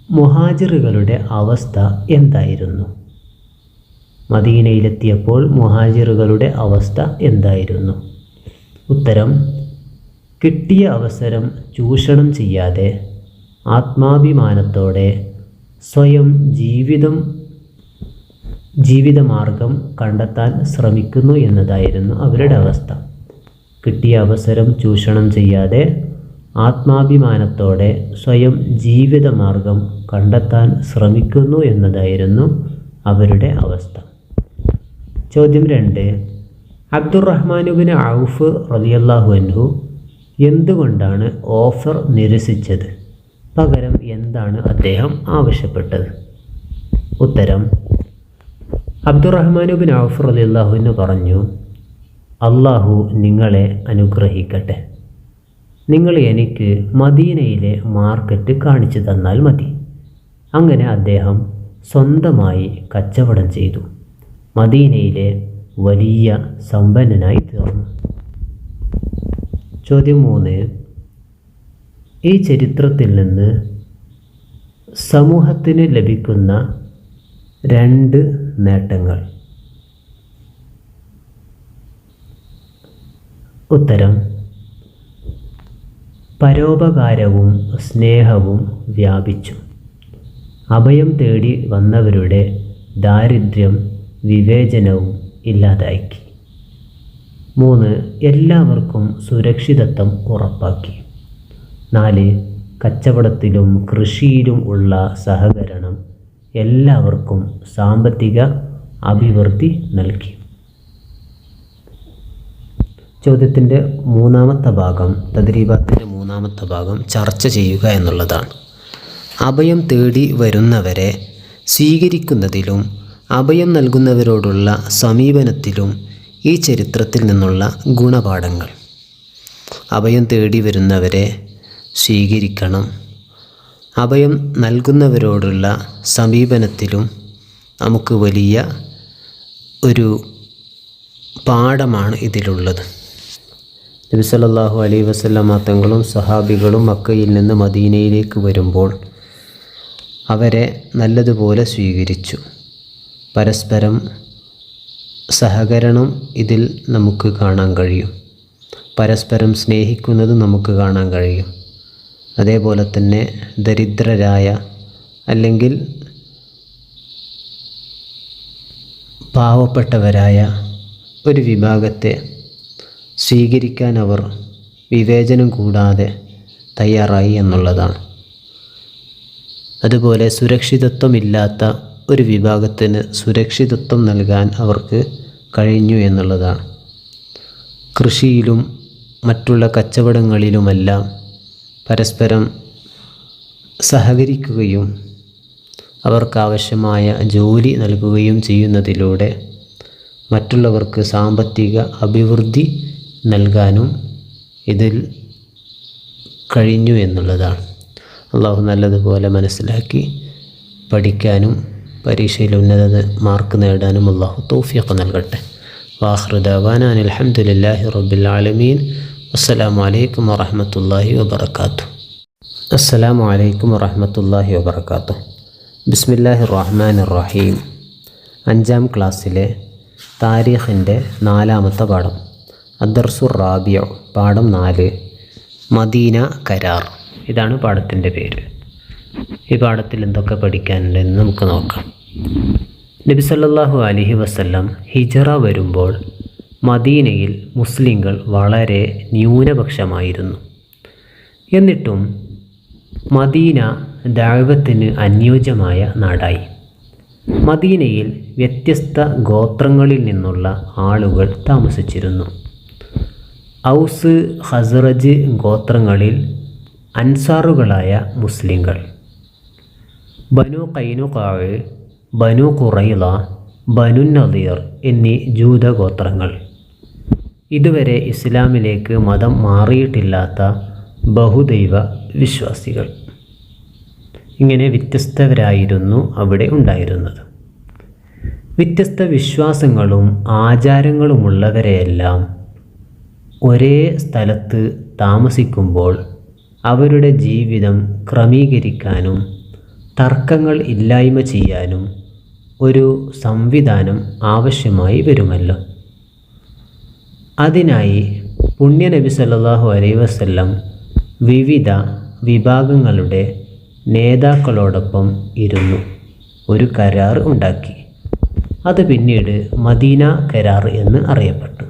S1: മുഹാജിറുകളുടെ അവസ്ഥ എന്തായിരുന്നു? മദീനയിലെത്തിയപ്പോൾ മുഹാജിറുകളുടെ അവസ്ഥ എന്തായിരുന്നു? ഉത്തരം: കിട്ടിയ അവസരം ചൂഷണം ചെയ്യാതെ ആത്മാഭിമാനത്തോടെ സ്വയം ജീവിതമാർഗം കണ്ടെത്താൻ ശ്രമിക്കുന്നു എന്നതായിരുന്നു അവരുടെ അവസ്ഥ. കിട്ടിയ അവസരം ചൂഷണം ചെയ്യാതെ ആത്മാഭിമാനത്തോടെ സ്വയം ജീവിതമാർഗം കണ്ടെത്താൻ ശ്രമിക്കുന്നു എന്നതായിരുന്നു അവരുടെ അവസ്ഥ. ചോദ്യം 2. അബ്ദുറഹ്മാൻ ബിൻ ഔഫ് റളിയല്ലാഹു അൻഹു എന്തുകൊണ്ടാണ് ഓഫർ നിരസിച്ചത്? പകരം എന്താണ് അദ്ദേഹം ആവശ്യപ്പെട്ടത്? ഉത്തരം: അബ്ദുറഹ്മാൻ ബിൻ ഔഫ് റളിയല്ലാഹു അൻഹു പറഞ്ഞു, അള്ളാഹു നിങ്ങളെ അനുഗ്രഹിക്കട്ടെ. നിങ്ങൾ എനിക്ക് മദീനയിലെ മാർക്കറ്റ് കാണിച്ചു തന്നാൽ മതി. അങ്ങനെ അദ്ദേഹം സ്വന്തമായി കച്ചവടം ചെയ്തു മദീനയിലെ വലിയ സമ്പന്നനായി തീർന്നു. ചോദ്യം 3. ഈ ചരിത്രത്തിൽ നിന്ന് സമൂഹത്തിന് ലഭിക്കുന്ന 2 നേട്ടങ്ങൾ. ഉത്തരം: പരോപകാരവും സ്നേഹവും വ്യാപിച്ചു. അഭയം തേടി വന്നവരുടെ ദാരിദ്ര്യം വിവേചനവും ഇല്ലാതാക്കി. 3. എല്ലാവർക്കും സുരക്ഷിതത്വം ഉറപ്പാക്കി. 4. കച്ചവടത്തിലും കൃഷിയിലും ഉള്ള സഹകരണം എല്ലാവർക്കും സാമ്പത്തിക അഭിവൃദ്ധി നൽകി. ചോദ്യത്തിൻ്റെ മൂന്നാമത്തെ ഭാഗം, തദ്രീബാത്തിൻ്റെ മൂന്നാമത്തെ ഭാഗം ചർച്ച ചെയ്യുക എന്നുള്ളതാണ്. അഭയം തേടി വരുന്നവരെ സ്വീകരിക്കുന്നതിലും അഭയം നൽകുന്നവരോടുള്ള സമീപനത്തിലും ഈ ചരിത്രത്തിൽ നിന്നുള്ള ഗുണപാഠങ്ങൾ. അഭയം തേടി വരുന്നവരെ സ്വീകരിക്കണം. അഭയം നൽകുന്നവരോടുള്ള സമീപനത്തിലും നമുക്ക് വലിയ ഒരു പാഠമാണ് ഇതിലുള്ളത്. നബി സല്ലല്ലാഹു അലൈഹി വസല്ലമ തങ്ങളും സഹാബികളും മക്കയിൽ നിന്ന് മദീനയിലേക്ക് വരുമ്പോൾ അവരെ നല്ലതുപോലെ സ്വീകരിച്ചു. പരസ്പരം സഹകരണം ഇതിൽ നമുക്ക് കാണാൻ കഴിയും. പരസ്പരം സ്നേഹിക്കുന്നത് നമുക്ക് കാണാൻ കഴിയും. അതേപോലെ തന്നെ ദരിദ്രരായ അല്ലെങ്കിൽ പാവപ്പെട്ടവരായ ഒരു വിഭാഗത്തെ സ്വീകരിക്കാൻ അവർ വിവേചനം കൂടാതെ തയ്യാറായി എന്നുള്ളതാണ്. അതുപോലെ സുരക്ഷിതത്വമില്ലാത്ത ഒരു വിഭാഗത്തിന് സുരക്ഷിതത്വം നൽകാൻ അവർക്ക് കഴിഞ്ഞു എന്നുള്ളതാണ്. കൃഷിയിലും മറ്റുള്ള കച്ചവടങ്ങളിലുമെല്ലാം പരസ്പരം സഹകരിക്കുകയും അവർക്കാവശ്യമായ ജോലി നൽകുകയും ചെയ്യുന്നതിലൂടെ മറ്റുള്ളവർക്ക് സാമ്പത്തിക അഭിവൃദ്ധി നൽകാനും ഇതിൽ കഴിഞ്ഞു എന്നുള്ളതാണ്. അള്ളാഹു നല്ലതുപോലെ മനസ്സിലാക്കി പഠിക്കാനും പരീക്ഷയിൽ ഉന്നത മാർക്ക് നേടാനും അള്ളാഹു തൗഫീഖ് നൽകട്ടെ. വാഖിറു ദഅവാനാ അൽഹംദുലില്ലാഹി റബ്ബിൽ ആലമീൻ. അസ്സലാമു അലൈക്കും വറഹ്മത്തുള്ളാഹി വബറകാതുഹു. അസ്സലാമു അലൈക്കും വറഹ്മത്തുള്ളാഹി വബറകാതുഹു. ബിസ്മില്ലാഹിർ റഹ്മാനിർ റഹീം. 5ാം ക്ലാസ്സിലെ താരീഖിൻ്റെ 4ാമത്തെ പാഠം, അദ്ദർസുർ റാബിഉ, പാഠം 4, മദീന കരാർ. ഇതാണ് പാഠത്തിൻ്റെ പേര്. ഈ പാഠത്തിൽ എന്തൊക്കെ പഠിക്കാനുണ്ടെന്ന് നമുക്ക് നോക്കാം. നബി സല്ലല്ലാഹു അലൈഹി വസല്ലം ഹിജറ വരുമ്പോൾ മദീനയിൽ മുസ്ലിങ്ങൾ വളരെ ന്യൂനപക്ഷമായിരുന്നു. എന്നിട്ടും മദീന ദഅവത്തിന് അനുയോജ്യമായ നാടായി. മദീനയിൽ വ്യത്യസ്ത ഗോത്രങ്ങളിൽ നിന്നുള്ള ആളുകൾ താമസിച്ചിരുന്നു. ഔസ്, ഖസ്റജ് ഗോത്രങ്ങളിൽ അൻസാറുകളായ മുസ്ലിങ്ങൾ, ബനു ഖൈനുഖാഅ്, ബനു ഖുറൈള, ബനു നദീർ എന്നീ ജൂത ഗോത്രങ്ങൾ. ഇതുവരെ ഇസ്ലാമിലേക്ക് മതം മാറിയിട്ടില്ലാത്ത ബഹുദൈവ വിശ്വാസികൾ. ഇങ്ങനെ വ്യത്യസ്തരായിരുന്നു അവിടെ ഉണ്ടായിരുന്നത്. വ്യത്യസ്ത വിശ്വാസങ്ങളും ആചാരങ്ങളുമുള്ളവരെയെല്ലാം ഒരേ സ്ഥലത്ത് താമസിക്കുമ്പോൾ അവരുടെ ജീവിതം ക്രമീകരിക്കാനും തർക്കങ്ങൾ ഇല്ലായ്മ ചെയ്യാനും ഒരു സംവിധാനം ആവശ്യമായി വരുമല്ലോ. അതിനായി പുണ്യനബി സല്ലല്ലാഹു അലൈഹി വസല്ലം വിവിധ വിഭാഗങ്ങളുടെ നേതാക്കളോടൊപ്പം ഇരുന്നു ഒരു കരാർ ഉണ്ടാക്കി. അത് പിന്നീട് മദീന കരാർ എന്ന് അറിയപ്പെട്ടു.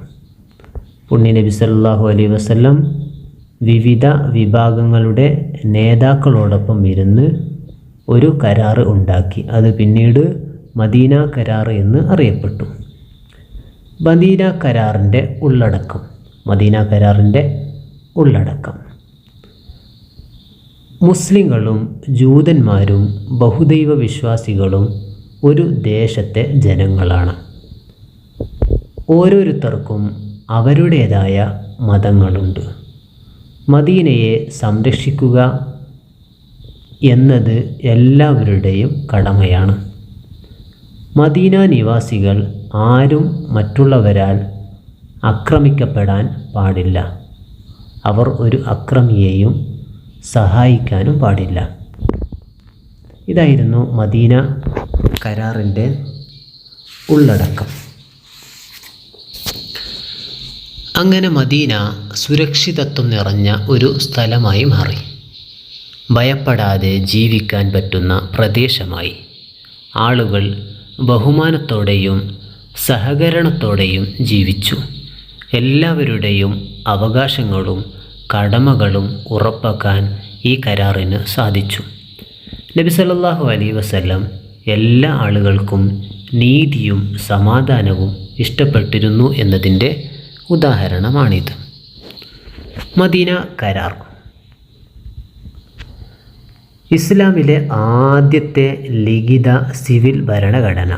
S1: പുണ്യനബി സല്ലല്ലാഹു അലൈഹി വസല്ലം വിവിധ വിഭാഗങ്ങളുടെ നേതാക്കളോടൊപ്പം ഇരുന്ന് ഒരു കരാർ ഉണ്ടാക്കി. അത് പിന്നീട് മദീന കരാർ എന്ന് അറിയപ്പെട്ടു. മദീന കരാറിൻ്റെ ഉള്ളടക്കം മുസ്ലിങ്ങളും ജൂതന്മാരും ബഹുദൈവ വിശ്വാസികളും ഒരു ദേശത്തെ ജനങ്ങളാണ്. ഓരോരുത്തർക്കും അവരുടേതായ മതങ്ങളുണ്ട്. മദീനയെ സംരക്ഷിക്കുക എന്നത് എല്ലാവരുടെയും കടമയാണ്. മദീന നിവാസികൾ ആരും മറ്റുള്ളവരാൽ ആക്രമിക്കപ്പെടാൻ പാടില്ല. അവർ ഒരു അക്രമിയെയും സഹായിക്കാനും പാടില്ല. ഇതായിരുന്നു മദീന കരാറിൻ്റെ ഉള്ളടക്കം. അങ്ങനെ മദീന സുരക്ഷിതത്വം നിറഞ്ഞ ഒരു സ്ഥലമായി മാറി. ഭയപ്പെടാതെ ജീവിക്കാൻ പറ്റുന്ന പ്രദേശമായി. ആളുകൾ ബഹുമാനത്തോടെയും സഹകരണത്തോടെയും ജീവിച്ചു. എല്ലാവരുടെയും അവകാശങ്ങളും കടമകളും ഉറപ്പാക്കാൻ ഈ കരാറിന് സാധിച്ചു. നബി സല്ലല്ലാഹു അലൈഹി വസല്ലം എല്ലാ ആളുകൾക്കും നീതിയും സമാധാനവും ഇഷ്ടപ്പെട്ടിരുന്നു എന്നതിൻ്റെ ഉദാഹരണമാണിത്. മദീന കരാർ ഇസ്ലാമിലെ ആദ്യത്തെ ലിഖിത സിവിൽ ഭരണഘടന.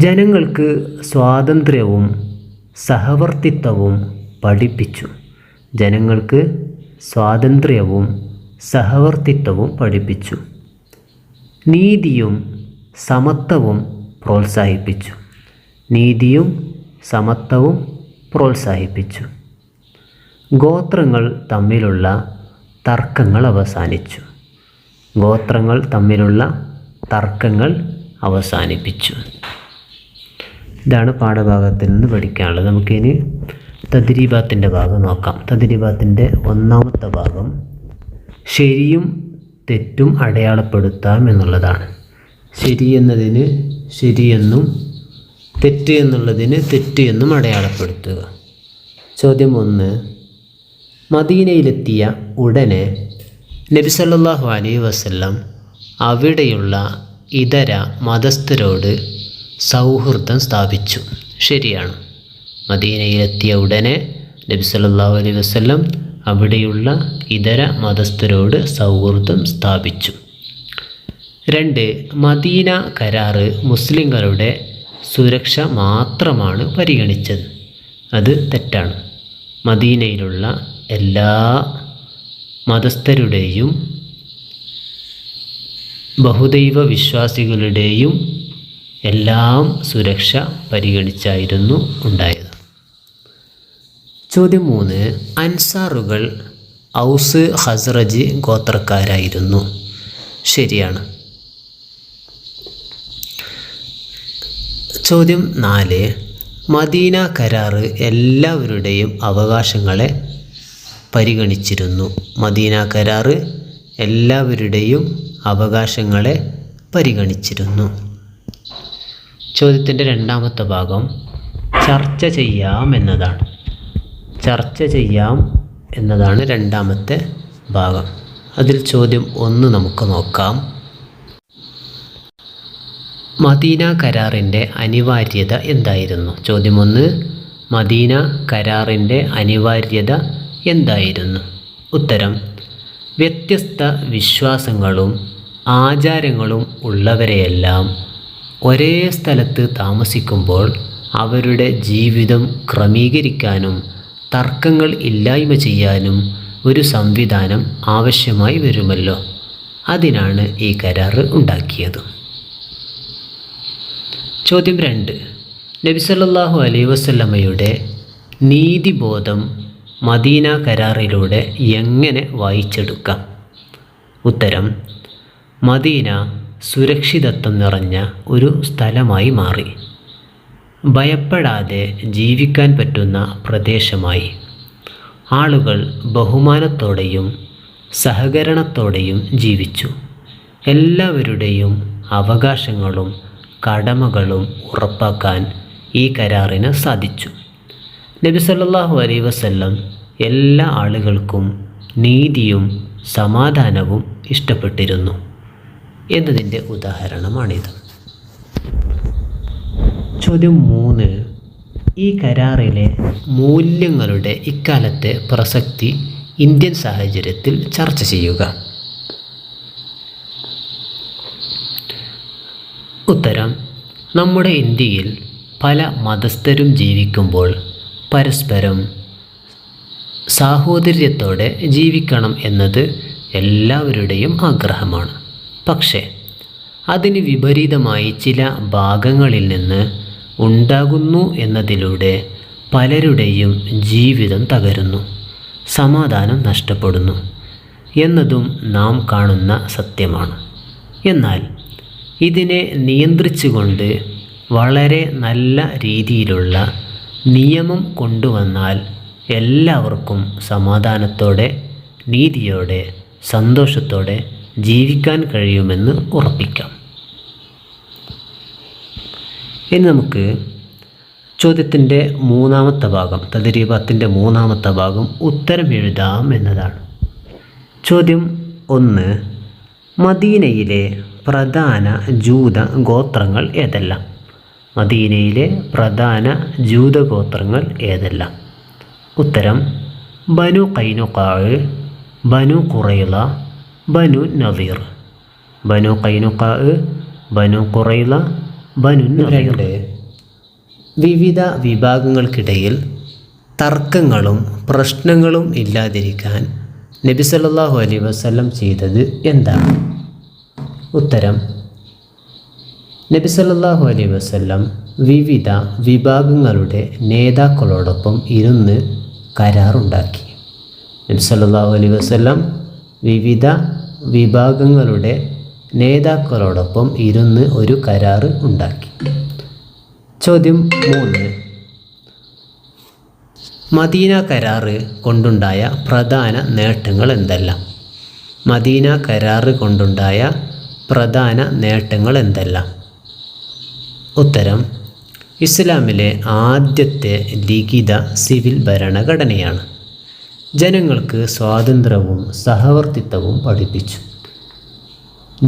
S1: ജനങ്ങൾക്ക് സ്വാതന്ത്ര്യവും സഹവർത്തിത്വവും പഠിപ്പിച്ചു. നീതിയും സമത്വവും പ്രോത്സാഹിപ്പിച്ചു. ഗോത്രങ്ങൾ തമ്മിലുള്ള തർക്കങ്ങൾ അവസാനിപ്പിച്ചു. ഇതാണ് പാഠഭാഗത്തിൽ നിന്ന് പഠിക്കാനുള്ളത്. നമുക്കിനി തദ്രീബാത്തിൻ്റെ ഭാഗം നോക്കാം. തദ്രീബാത്തിൻ്റെ ഒന്നാമത്തെ ഭാഗം ശരിയും തെറ്റും അടയാളപ്പെടുത്താം എന്നുള്ളതാണ്. ശരി എന്നതിന് ശരിയെന്നും തെറ്റ് എന്നുള്ളതിന് തെറ്റ് എന്നും അടയാളപ്പെടുത്തുക. ചോദ്യം 1. മദീനയിലെത്തിയ ഉടനെ നബി സല്ലല്ലാഹു അലൈഹി വസല്ലം അവിടെയുള്ള ഇതര മതസ്ഥരോട് സൗഹൃദം സ്ഥാപിച്ചു. ശരിയാണ്. മദീനയിലെത്തിയ ഉടനെ നബി സല്ലല്ലാഹു അലൈഹി വസല്ലം അവിടെയുള്ള ഇതര മതസ്ഥരോട് സൗഹൃദം സ്ഥാപിച്ചു. 2. മദീന കരാറ് മുസ്ലിങ്ങളുടെ സുരക്ഷ മാത്രമാണ് പരിഗണിച്ചത്. അത് തെറ്റാണ്. മദീനയിലുള്ള എല്ലാ മതസ്ഥരുടെയും ബഹുദൈവ വിശ്വാസികളുടെയും എല്ലാം സുരക്ഷ പരിഗണിച്ചായിരുന്നു ഉണ്ടായത്. ചോദ്യം 3. അൻസാറുകൾ ഔസ് ഖസ്റജ് ഗോത്രക്കാരായിരുന്നു. ശരിയാണ്. ചോദ്യം 4. മദീന കരാറ് എല്ലാവരുടെയും അവകാശങ്ങളെ പരിഗണിച്ചിരുന്നു. മദീന കരാറ് എല്ലാവരുടെയും അവകാശങ്ങളെ പരിഗണിച്ചിരുന്നു. ചോദ്യത്തിൻ്റെ രണ്ടാമത്തെ ഭാഗം ചർച്ച ചെയ്യാം എന്നതാണ്. ചർച്ച ചെയ്യാം എന്നതാണ് രണ്ടാമത്തെ ഭാഗം. അതിൽ ചോദ്യം 1 നമുക്ക് നോക്കാം. മദീന കരാറിൻ്റെ അനിവാര്യത എന്തായിരുന്നു? ചോദ്യം 1. മദീന കരാറിൻ്റെ അനിവാര്യത എന്തായിരുന്നു? ഉത്തരം: വ്യത്യസ്ത വിശ്വാസങ്ങളും ആചാരങ്ങളും ഉള്ളവരെയെല്ലാം ഒരേ സ്ഥലത്ത് താമസിക്കുമ്പോൾ അവരുടെ ജീവിതം ക്രമീകരിക്കാനും തർക്കങ്ങൾ ഇല്ലായ്മ ചെയ്യാനും ഒരു സംവിധാനം ആവശ്യമായി വരുമല്ലോ. അതിനാണ് ഈ കരാർ ഉണ്ടാക്കിയത്. ചോദ്യം 2. നബി സല്ലല്ലാഹു അലൈഹി വസല്ലമയുടെ നീതിബോധം മദീന കരാറിലൂടെ എങ്ങനെ വായിച്ചെടുക്കാം? ഉത്തരം: മദീന സുരക്ഷിതത്വം നിറഞ്ഞ ഒരു സ്ഥലമായി മാറി. ഭയപ്പെടാതെ ജീവിക്കാൻ പറ്റുന്ന പ്രദേശമായി. ആളുകൾ ബഹുമാനത്തോടെയും സഹകരണത്തോടെയും ജീവിച്ചു. എല്ലാവരുടെയും അവകാശങ്ങളും കടമകളും ഉറപ്പാക്കാൻ ഈ കരാറിന് സാധിച്ചു. നബി സല്ലല്ലാഹു അലൈഹി വസല്ലം എല്ലാ ആളുകൾക്കും നീതിയും സമാധാനവും ഇഷ്ടപ്പെട്ടിരുന്നു എന്നതിൻ്റെ ഉദാഹരണമാണിത്. ചോദ്യം 3. ഈ കരാറിലെ മൂല്യങ്ങളുടെ ഇക്കാലത്തെ പ്രസക്തി ഇന്ത്യൻ സാഹചര്യത്തിൽ ചർച്ച ചെയ്യുക. ഉത്തരം: നമ്മുടെ ഇന്ത്യയിൽ പല മതസ്ഥരും ജീവിക്കുമ്പോൾ പരസ്പരം സാഹോദര്യത്തോടെ ജീവിക്കണം എന്നത് എല്ലാവരുടെയും ആഗ്രഹമാണ്. പക്ഷേ അതിന് വിപരീതമായി ചില ഭാഗങ്ങളിൽ നിന്ന് ഉണ്ടാകുന്നു എന്നതിലൂടെ പലരുടെയും ജീവിതം തകരുന്നു, സമാധാനം നഷ്ടപ്പെടുന്നു എന്നതും നാം കാണുന്ന സത്യമാണ്. എന്നാൽ ഇതിനെ നിയന്ത്രിച്ചുകൊണ്ട് വളരെ നല്ല രീതിയിലുള്ള നിയമം കൊണ്ടുവന്നാൽ എല്ലാവർക്കും സമാധാനത്തോടെ നീതിയോടെ സന്തോഷത്തോടെ ജീവിക്കാൻ കഴിയുമെന്ന് ഉറപ്പിക്കാം. ഇനി നമുക്ക് ചോദ്യത്തിൻ്റെ 3ാമത്തെ ഭാഗം, തദ്രീബാത്തിൻ്റെ 3ാമത്തെ ഭാഗം ഉത്തരം എഴുതാം എന്നതാണ്. ചോദ്യം 1. മദീനയിലെ പ്രധാന ജൂത ഗോത്രങ്ങൾ ഏതെല്ലാം? മദീനയിലെ പ്രധാന ജൂത ഗോത്രങ്ങൾ ഏതെല്ലാം? ഉത്തരം: ബനു ഖൈനുഖാഅ്, ബനു ഖുറൈള, ബനു നദീർ. ബനു ഖൈനുഖാഅ്, ബനു ഖുറൈള, ബനു നദീർ. വിവിധ വിഭാഗങ്ങൾക്കിടയിൽ തർക്കങ്ങളും പ്രശ്നങ്ങളും ഇല്ലാതിരിക്കാൻ നബി സല്ലല്ലാഹു അലൈഹി വസല്ലം ചെയ്തത് എന്താണ്? ഉത്തരം: നബി സല്ലല്ലാഹു അലൈഹി വസല്ലം വിവിധ വിഭാഗങ്ങളുടെ നേതാക്കളോടൊപ്പം ഇരുന്ന് കരാറുണ്ടാക്കി. നബി സല്ലല്ലാഹു അലൈഹി വസല്ലം വിവിധ വിഭാഗങ്ങളുടെ നേതാക്കളോടൊപ്പം ഇരുന്ന് ഒരു കരാറ് ഉണ്ടാക്കി. ചോദ്യം 3. മദീന കരാറ് കൊണ്ടുണ്ടായ പ്രധാന നേട്ടങ്ങൾ എന്തെല്ലാം? മദീന കരാറ് കൊണ്ടുണ്ടായ പ്രധാന നേട്ടങ്ങൾ എന്തെല്ലാം? ഉത്തരം: ഇസ്ലാമിലെ ആദ്യത്തെ ലിഖിത സിവിൽ ഭരണഘടനയാണ്. ജനങ്ങൾക്ക് സ്വാതന്ത്ര്യവും സഹവർത്തിത്വവും പഠിപ്പിച്ചു.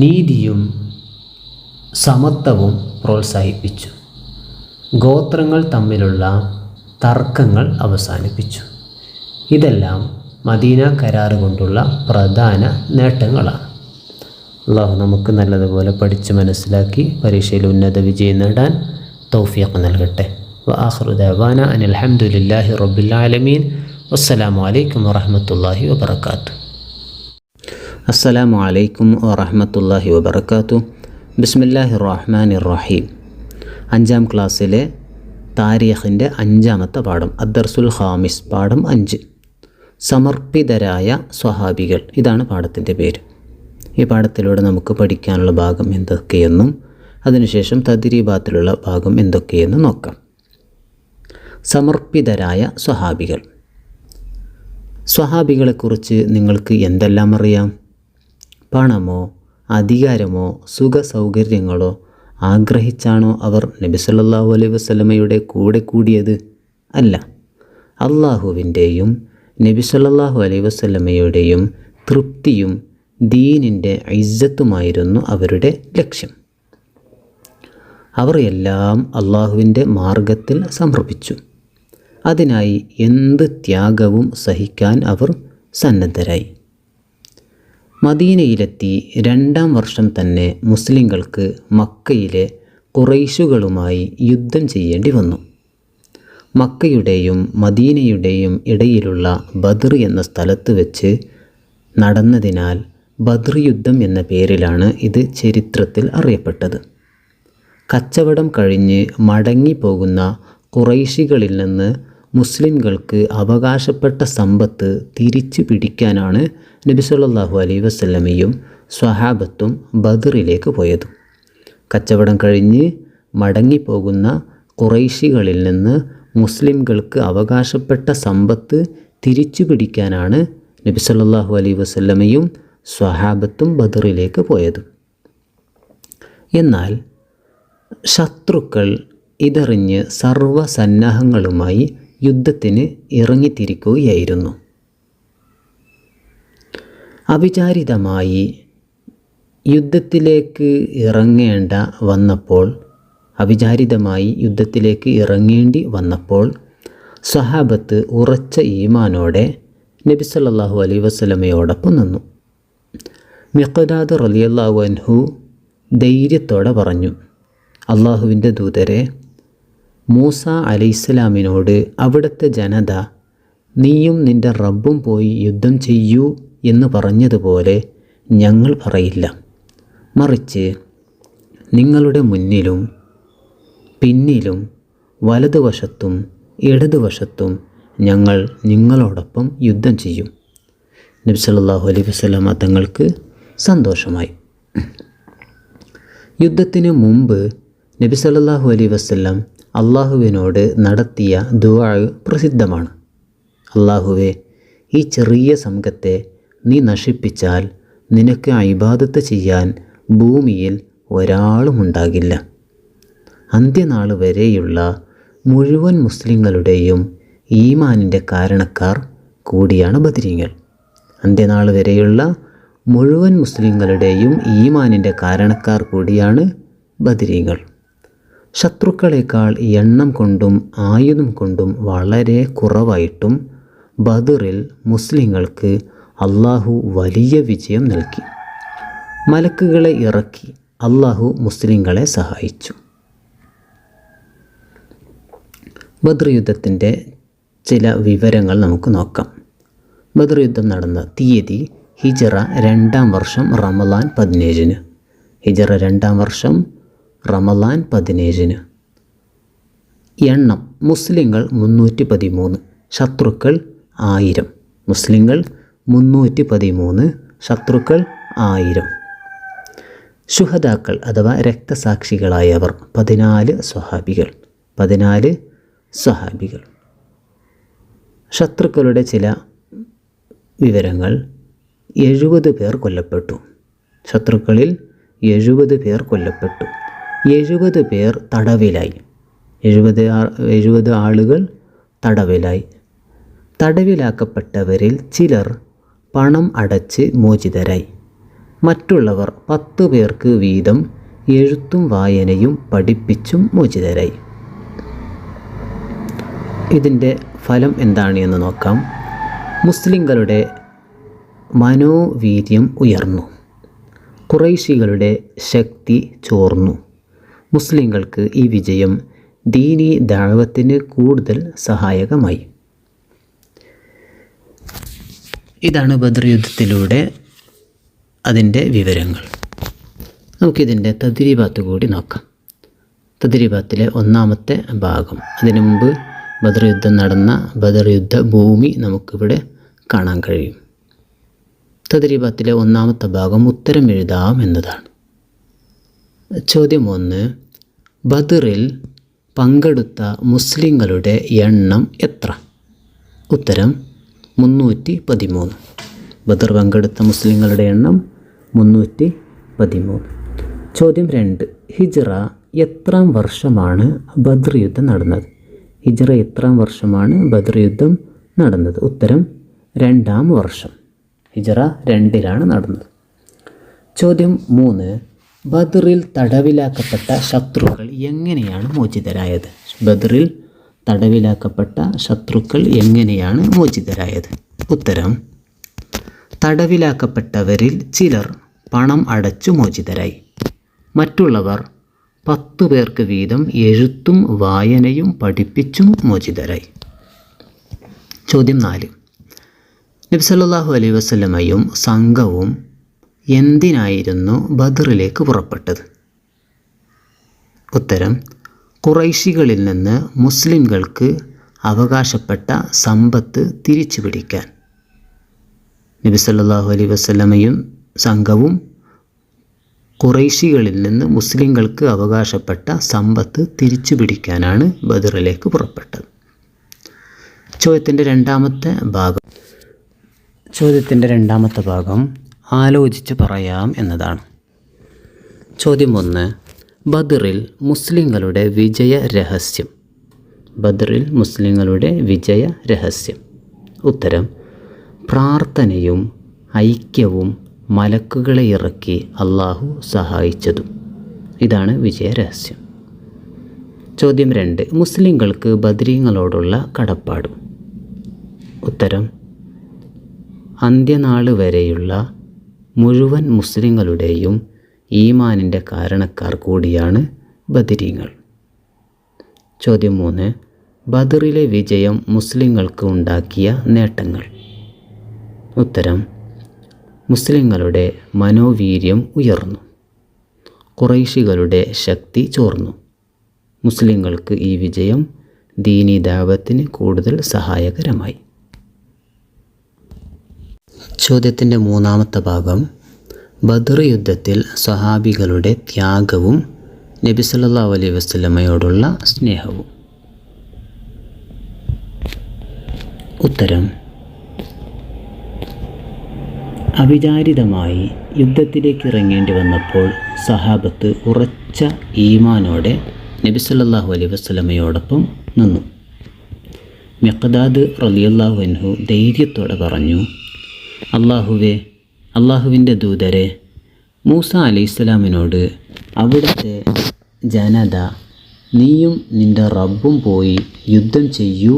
S1: നീതിയും സമത്വവും പ്രോത്സാഹിപ്പിച്ചു. ഗോത്രങ്ങൾ തമ്മിലുള്ള തർക്കങ്ങൾ അവസാനിപ്പിച്ചു. ഇതെല്ലാം മദീന കരാറ് കൊണ്ടുള്ള പ്രധാന നേട്ടങ്ങളാണ്. അള്ളാഹു നമുക്ക് നല്ലതുപോലെ പഠിച്ച് മനസ്സിലാക്കി പരീക്ഷയിൽ ഉന്നത വിജയം നേടാൻ തൗഫീഖ് നൽകട്ടെ. വആഖിറു ദഅവാന അനിൽ ഹംദുലില്ലാഹി റബ്ബിൽ ആലമീൻ. വസ്സലാമു അലൈക്കും വറഹ്മത്തുള്ളാഹി വബറകാതുഹു.
S2: അസ്സലാമു അലൈക്കും വറഹ്മത്തുള്ളാഹി വബറകാതുഹു. ബിസ്മില്ലാഹിർ റഹ്മാനിർ റഹീം. 5ാം ക്ലാസ്സിലെ താരീഖിൻ്റെ 5ാമത്തെ പാഠം, അദ്ദർസുൽ ഖാമിസ്, പാഠം 5, സമർപ്പിതരായ സ്വഹാബികൾ. ഇതാണ് പാഠത്തിൻ്റെ പേര്. ഈ പാഠത്തിലൂടെ നമുക്ക് പഠിക്കാനുള്ള ഭാഗം എന്തൊക്കെയെന്നും അതിനുശേഷം തദ്രീബാത്തിലുള്ള ഭാഗം എന്തൊക്കെയെന്നും നോക്കാം. സമർപ്പിതരായ സ്വഹാബികൾ. സ്വഹാബികളെക്കുറിച്ച് നിങ്ങൾക്ക് എന്തെല്ലാം അറിയാം? പണമോ അധികാരമോ സുഖ സൗകര്യങ്ങളോ ആഗ്രഹിച്ചാണോ അവർ നബി സല്ലല്ലാഹു അലൈഹി വസല്ലമയുടെ കൂടെ കൂടിയത്? അല്ല. അള്ളാഹുവിൻ്റെയും നബി സല്ലല്ലാഹു അലൈഹി വസല്ലമയുടെയും തൃപ്തിയും ദീനിൻ്റെ ഇസ്സത്തുമായിരുന്നു അവരുടെ ലക്ഷ്യം. അവർ എല്ലാം അള്ളാഹുവിൻ്റെ മാർഗത്തിൽ സമർപ്പിച്ചു. അതിനായി എന്ത് ത്യാഗവും സഹിക്കാൻ അവർ സന്നദ്ധരായി. മദീനയിലെത്തി 2ാം വർഷം തന്നെ മുസ്ലിങ്ങൾക്ക് മക്കയിലെ ഖുറൈശുകളുമായി യുദ്ധം ചെയ്യേണ്ടി വന്നു. മക്കയുടെയും മദീനയുടെയും ഇടയിലുള്ള ബദ്ർ എന്ന സ്ഥലത്ത് വെച്ച് നടന്നതിനാൽ ബദ്ർ യുദ്ധം എന്ന പേരിലാണ് ഇത് ചരിത്രത്തിൽ അറിയപ്പെട്ടത്. കച്ചവടം കഴിഞ്ഞ് മടങ്ങിപ്പോകുന്ന ഖുറൈശികളിൽ നിന്ന് മുസ്ലിംകൾക്ക് അവകാശപ്പെട്ട സമ്പത്ത് തിരിച്ചു പിടിക്കാനാണ് നബി സല്ലല്ലാഹു അലൈഹി വസല്ലമയും സ്വഹാബത്തും ബദ്റിലേക്ക് പോയത്. കച്ചവടം കഴിഞ്ഞ് മടങ്ങിപ്പോകുന്ന ഖുറൈശികളിൽ നിന്ന് മുസ്ലിംകൾക്ക് അവകാശപ്പെട്ട സമ്പത്ത് തിരിച്ചു പിടിക്കാനാണ് നബി സല്ലല്ലാഹു അലൈഹി വസല്ലമയും സ്വഹാബത്തും ബദ്റിലേക്ക് പോയത്. എന്നാൽ ശത്രുക്കൾ ഇതറിഞ്ഞ് സർവ്വസന്നാഹങ്ങളുമായി യുദ്ധത്തിന് ഇറങ്ങിത്തിരിക്കുകയായിരുന്നു. അവിചാരിതമായി യുദ്ധത്തിലേക്ക് ഇറങ്ങേണ്ടി വന്നപ്പോൾ സ്വഹാബത്ത് ഉറച്ച ഈമാനോടെ നബി സല്ലല്ലാഹു അലൈഹി വസല്ലമയോടൊപ്പം നിന്നു. മിഖ്ദാദ് റളിയല്ലാഹു അൻഹു ധൈര്യത്തോടെ പറഞ്ഞു, അള്ളാഹുവിൻ്റെ ദൂതരെ, മൂസ അലൈഹിസ്സലാമിനോട് അവിടുത്തെ ജനത നീയും നിൻ്റെ റബ്ബും പോയി യുദ്ധം ചെയ്യൂ എന്ന് പറഞ്ഞതുപോലെ ഞങ്ങൾ പറയില്ല. മറിച്ച് നിങ്ങളുടെ മുന്നിലും പിന്നിലും വലതുവശത്തും ഇടതുവശത്തും ഞങ്ങൾ നിങ്ങളോടൊപ്പം യുദ്ധം ചെയ്യും. നബി സല്ലല്ലാഹു അലൈഹി വസല്ലമ തങ്ങൾക്ക് സന്തോഷമായി. യുദ്ധത്തിന് മുമ്പ് നബി സല്ലല്ലാഹു അലൈഹി വസല്ലം അള്ളാഹുവിനോട് നടത്തിയ ദുആ പ്രസിദ്ധമാണ്. അള്ളാഹുവേ, ഈ ചെറിയ സംഘത്തെ നീ നശിപ്പിച്ചാൽ നിനക്ക് ഇബാദത്ത് ചെയ്യാൻ ഭൂമിയിൽ ഒരാളുമുണ്ടാകില്ല. അന്ത്യനാൾ വരെയുള്ള മുഴുവൻ മുസ്ലിങ്ങളുടെയും ഈമാനിൻ്റെ കാരണക്കാർ കൂടിയാണ് ബദരീങ്ങൾ. അന്ത്യനാൾ വരെയുള്ള മുഴുവൻ മുസ്ലിങ്ങളുടെയും ഈമാനിൻ്റെ കാരണക്കാർ കൂടിയാണ് ബദരീങ്ങൾ. ശത്രുക്കളെക്കാൾ എണ്ണം കൊണ്ടും ആയുധം കൊണ്ടും വളരെ കുറവായിട്ടും ബദറിൽ മുസ്ലിങ്ങൾക്ക് അള്ളാഹു വലിയ വിജയം നൽകി. മലക്കുകളെ ഇറക്കി അള്ളാഹു മുസ്ലിങ്ങളെ സഹായിച്ചു. ബദർ യുദ്ധത്തിൻ്റെ ചില വിവരങ്ങൾ നമുക്ക് നോക്കാം. ബദർ യുദ്ധം നടന്ന തീയതി ഹിജറ 2ാം വർഷം റമളാൻ 17. ഹിജറ 2ാം വർഷം റമളാൻ 17. എണ്ണം മുസ്ലിങ്ങൾ 313, ശത്രുക്കൾ 1000. മുസ്ലിങ്ങൾ 313, ശത്രുക്കൾ 1000. ശുഹദാക്കൾ അഥവാ രക്തസാക്ഷികളായവർ 14 സ്വഹാബികൾ. 14 സ്വഹാബികൾ. ശത്രുക്കളുടെ ചില വിവരങ്ങൾ: 70 പേർ കൊല്ലപ്പെട്ടു. ശത്രുക്കളിൽ 70 പേർ കൊല്ലപ്പെട്ടു. 70 പേർ തടവിലായി. 70 ആളുകൾ തടവിലായി. തടവിലാക്കപ്പെട്ടവരിൽ ചിലർ പണം അടച്ച് മോചിതരായി. മറ്റുള്ളവർ 10 പേർക്ക് വീതം എഴുത്തും വായനയും പഠിപ്പിച്ചും മോചിതരായി. ഇതിൻ്റെ ഫലം എന്താണ് എന്ന് നോക്കാം. മുസ്ലിങ്ങളുടെ മനോവീര്യം ഉയർന്നു. ഖുറൈശികളുടെ ശക്തി ചോർന്നു. മുസ്ലിങ്ങൾക്ക് ഈ വിജയം ദീനി ദഅവത്തിന് കൂടുതൽ സഹായകമായി. ഇതാണ് ബദർ യുദ്ധത്തിലൂടെ അതിൻ്റെ വിവരങ്ങൾ. നമുക്കിതിൻ്റെ തദ്രീബാത്ത് കൂടി നോക്കാം. തദ്രീബാത്തിലെ ഒന്നാമത്തെ ഭാഗം. അതിനു മുമ്പ് ബദർ യുദ്ധം നടന്ന ബദർ യുദ്ധ ഭൂമി നമുക്കിവിടെ കാണാൻ കഴിയും. തദ്രീബാത്തിലെ ഒന്നാമത്തെ ഭാഗം ഉത്തരം എഴുതാം എന്നതാണ്. ചോദ്യം 1. ബദറിൽ പങ്കെടുത്ത മുസ്ലിങ്ങളുടെ എണ്ണം എത്ര? ഉത്തരം 313. ബദർ പങ്കെടുത്ത മുസ്ലിങ്ങളുടെ എണ്ണം 313. ചോദ്യം 2. ഹിജ്റ എത്രാം വർഷമാണ് ബദർ യുദ്ധം നടന്നത്? ഹിജ്റ എത്രാം വർഷമാണ് ബദർ യുദ്ധം നടന്നത്? ഉത്തരം 2-ാം വർഷം. ഹിജ്റ 2-ലാണ് നടന്നത്. ചോദ്യം 3. ബദറിൽ തടവിലാക്കപ്പെട്ട ശത്രുക്കൾ എങ്ങനെയാണ് മോചിതരായത്? ബദറിൽ തടവിലാക്കപ്പെട്ട ശത്രുക്കൾ എങ്ങനെയാണ് മോചിതരായത്? ഉത്തരം: തടവിലാക്കപ്പെട്ടവരിൽ ചിലർ പണം അടച്ചു മോചിതരായി. മറ്റുള്ളവർ 10 പേർക്ക് വീതം എഴുത്തും വായനയും പഠിപ്പിച്ചും മോചിതരായി. ചോദ്യം 4. നബി സല്ലല്ലാഹു അലൈഹി വസല്ലമയും സംഘവും എന്തിനായിരുന്നു ബദറിലേക്ക് പുറപ്പെട്ടത്? ഉത്തരം: ഖുറൈശികളിൽ നിന്ന് മുസ്ലിംകൾക്ക് അവകാശപ്പെട്ട സമ്പത്ത് തിരിച്ചു പിടിക്കാൻ. നബി സല്ലല്ലാഹു അലൈഹി വസല്ലമയും സംഘവും ഖുറൈശികളിൽ നിന്ന് മുസ്ലിംകൾക്ക് അവകാശപ്പെട്ട സമ്പത്ത് തിരിച്ചു പിടിക്കാനാണ് ബദറിലേക്ക് പുറപ്പെട്ടത്. ചോദ്യത്തിൻ്റെ രണ്ടാമത്തെ ഭാഗം ആലോചിച്ച് പറയാം എന്നതാണ്. ചോദ്യം 1. ബദറിൽ മുസ്ലിങ്ങളുടെ വിജയ രഹസ്യം. ബദറിൽ മുസ്ലിങ്ങളുടെ വിജയ രഹസ്യം. ഉത്തരം: പ്രാർത്ഥനയും ഐക്യവും മലക്കുകളെ ഇറക്കി അള്ളാഹു സഹായിച്ചതും. ഇതാണ് വിജയരഹസ്യം. ചോദ്യം 2. മുസ്ലിങ്ങൾക്ക് ബദരീങ്ങളോടുള്ള കടപ്പാട്. ഉത്തരം: അന്ത്യനാൾ വരെയുള്ള മുഴുവൻ മുസ്ലിങ്ങളുടെയും ഈമാനിൻ്റെ കാരണക്കാർ കൂടിയാണ് ബദരീങ്ങൾ. ചോദ്യം 3. ബദറിലെ വിജയം മുസ്ലിങ്ങൾക്ക് ഉണ്ടാക്കിയ നേട്ടങ്ങൾ. ഉത്തരം: മുസ്ലിങ്ങളുടെ മനോവീര്യം ഉയർന്നു. ഖുറൈശികളുടെ ശക്തി ചോർന്നു. മുസ്ലിങ്ങൾക്ക് ഈ വിജയം ദീനി ദഅവത്തിന് കൂടുതൽ സഹായകരമായി. ചോദ്യത്തിൻ്റെ 3-ാമത്തെ ഭാഗം ബദർ യുദ്ധത്തിൽ സ്വഹാബികളുടെ ത്യാഗവും നബി സല്ലല്ലാഹു അലൈഹി വസല്ലമയോടുള്ള സ്നേഹവും. ഉത്തരം: അവിചാരിതമായി യുദ്ധത്തിലേക്ക് ഇറങ്ങേണ്ടി വന്നപ്പോൾ സഹാബത്ത് ഉറച്ച ഈമാനോടെ നബി സല്ലല്ലാഹു അലൈഹി വസല്ലമയോടൊപ്പം നിന്നു. മിഖ്ദാദ് റളിയല്ലാഹു അൻഹു ധൈര്യത്തോടെ പറഞ്ഞു: അള്ളാഹുവിൻ്റെ ദൂതരെ, മൂസ അലൈഹിസ്സലാമിനോട് അവിടുത്തെ ജനത നീയും നിൻ്റെ റബ്ബും പോയി യുദ്ധം ചെയ്യൂ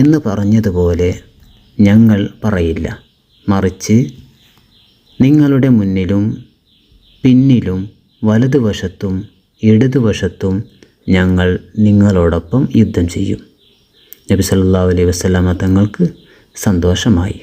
S2: എന്ന് പറഞ്ഞതുപോലെ ഞങ്ങൾ പറയില്ല. മറിച്ച് നിങ്ങളുടെ മുന്നിലും പിന്നിലും വലതുവശത്തും ഇടതുവശത്തും ഞങ്ങൾ നിങ്ങളോടൊപ്പം യുദ്ധം ചെയ്യും. നബി സല്ലല്ലാഹു അലൈഹി വസല്ലമ തങ്ങൾക്ക് സന്തോഷമായി.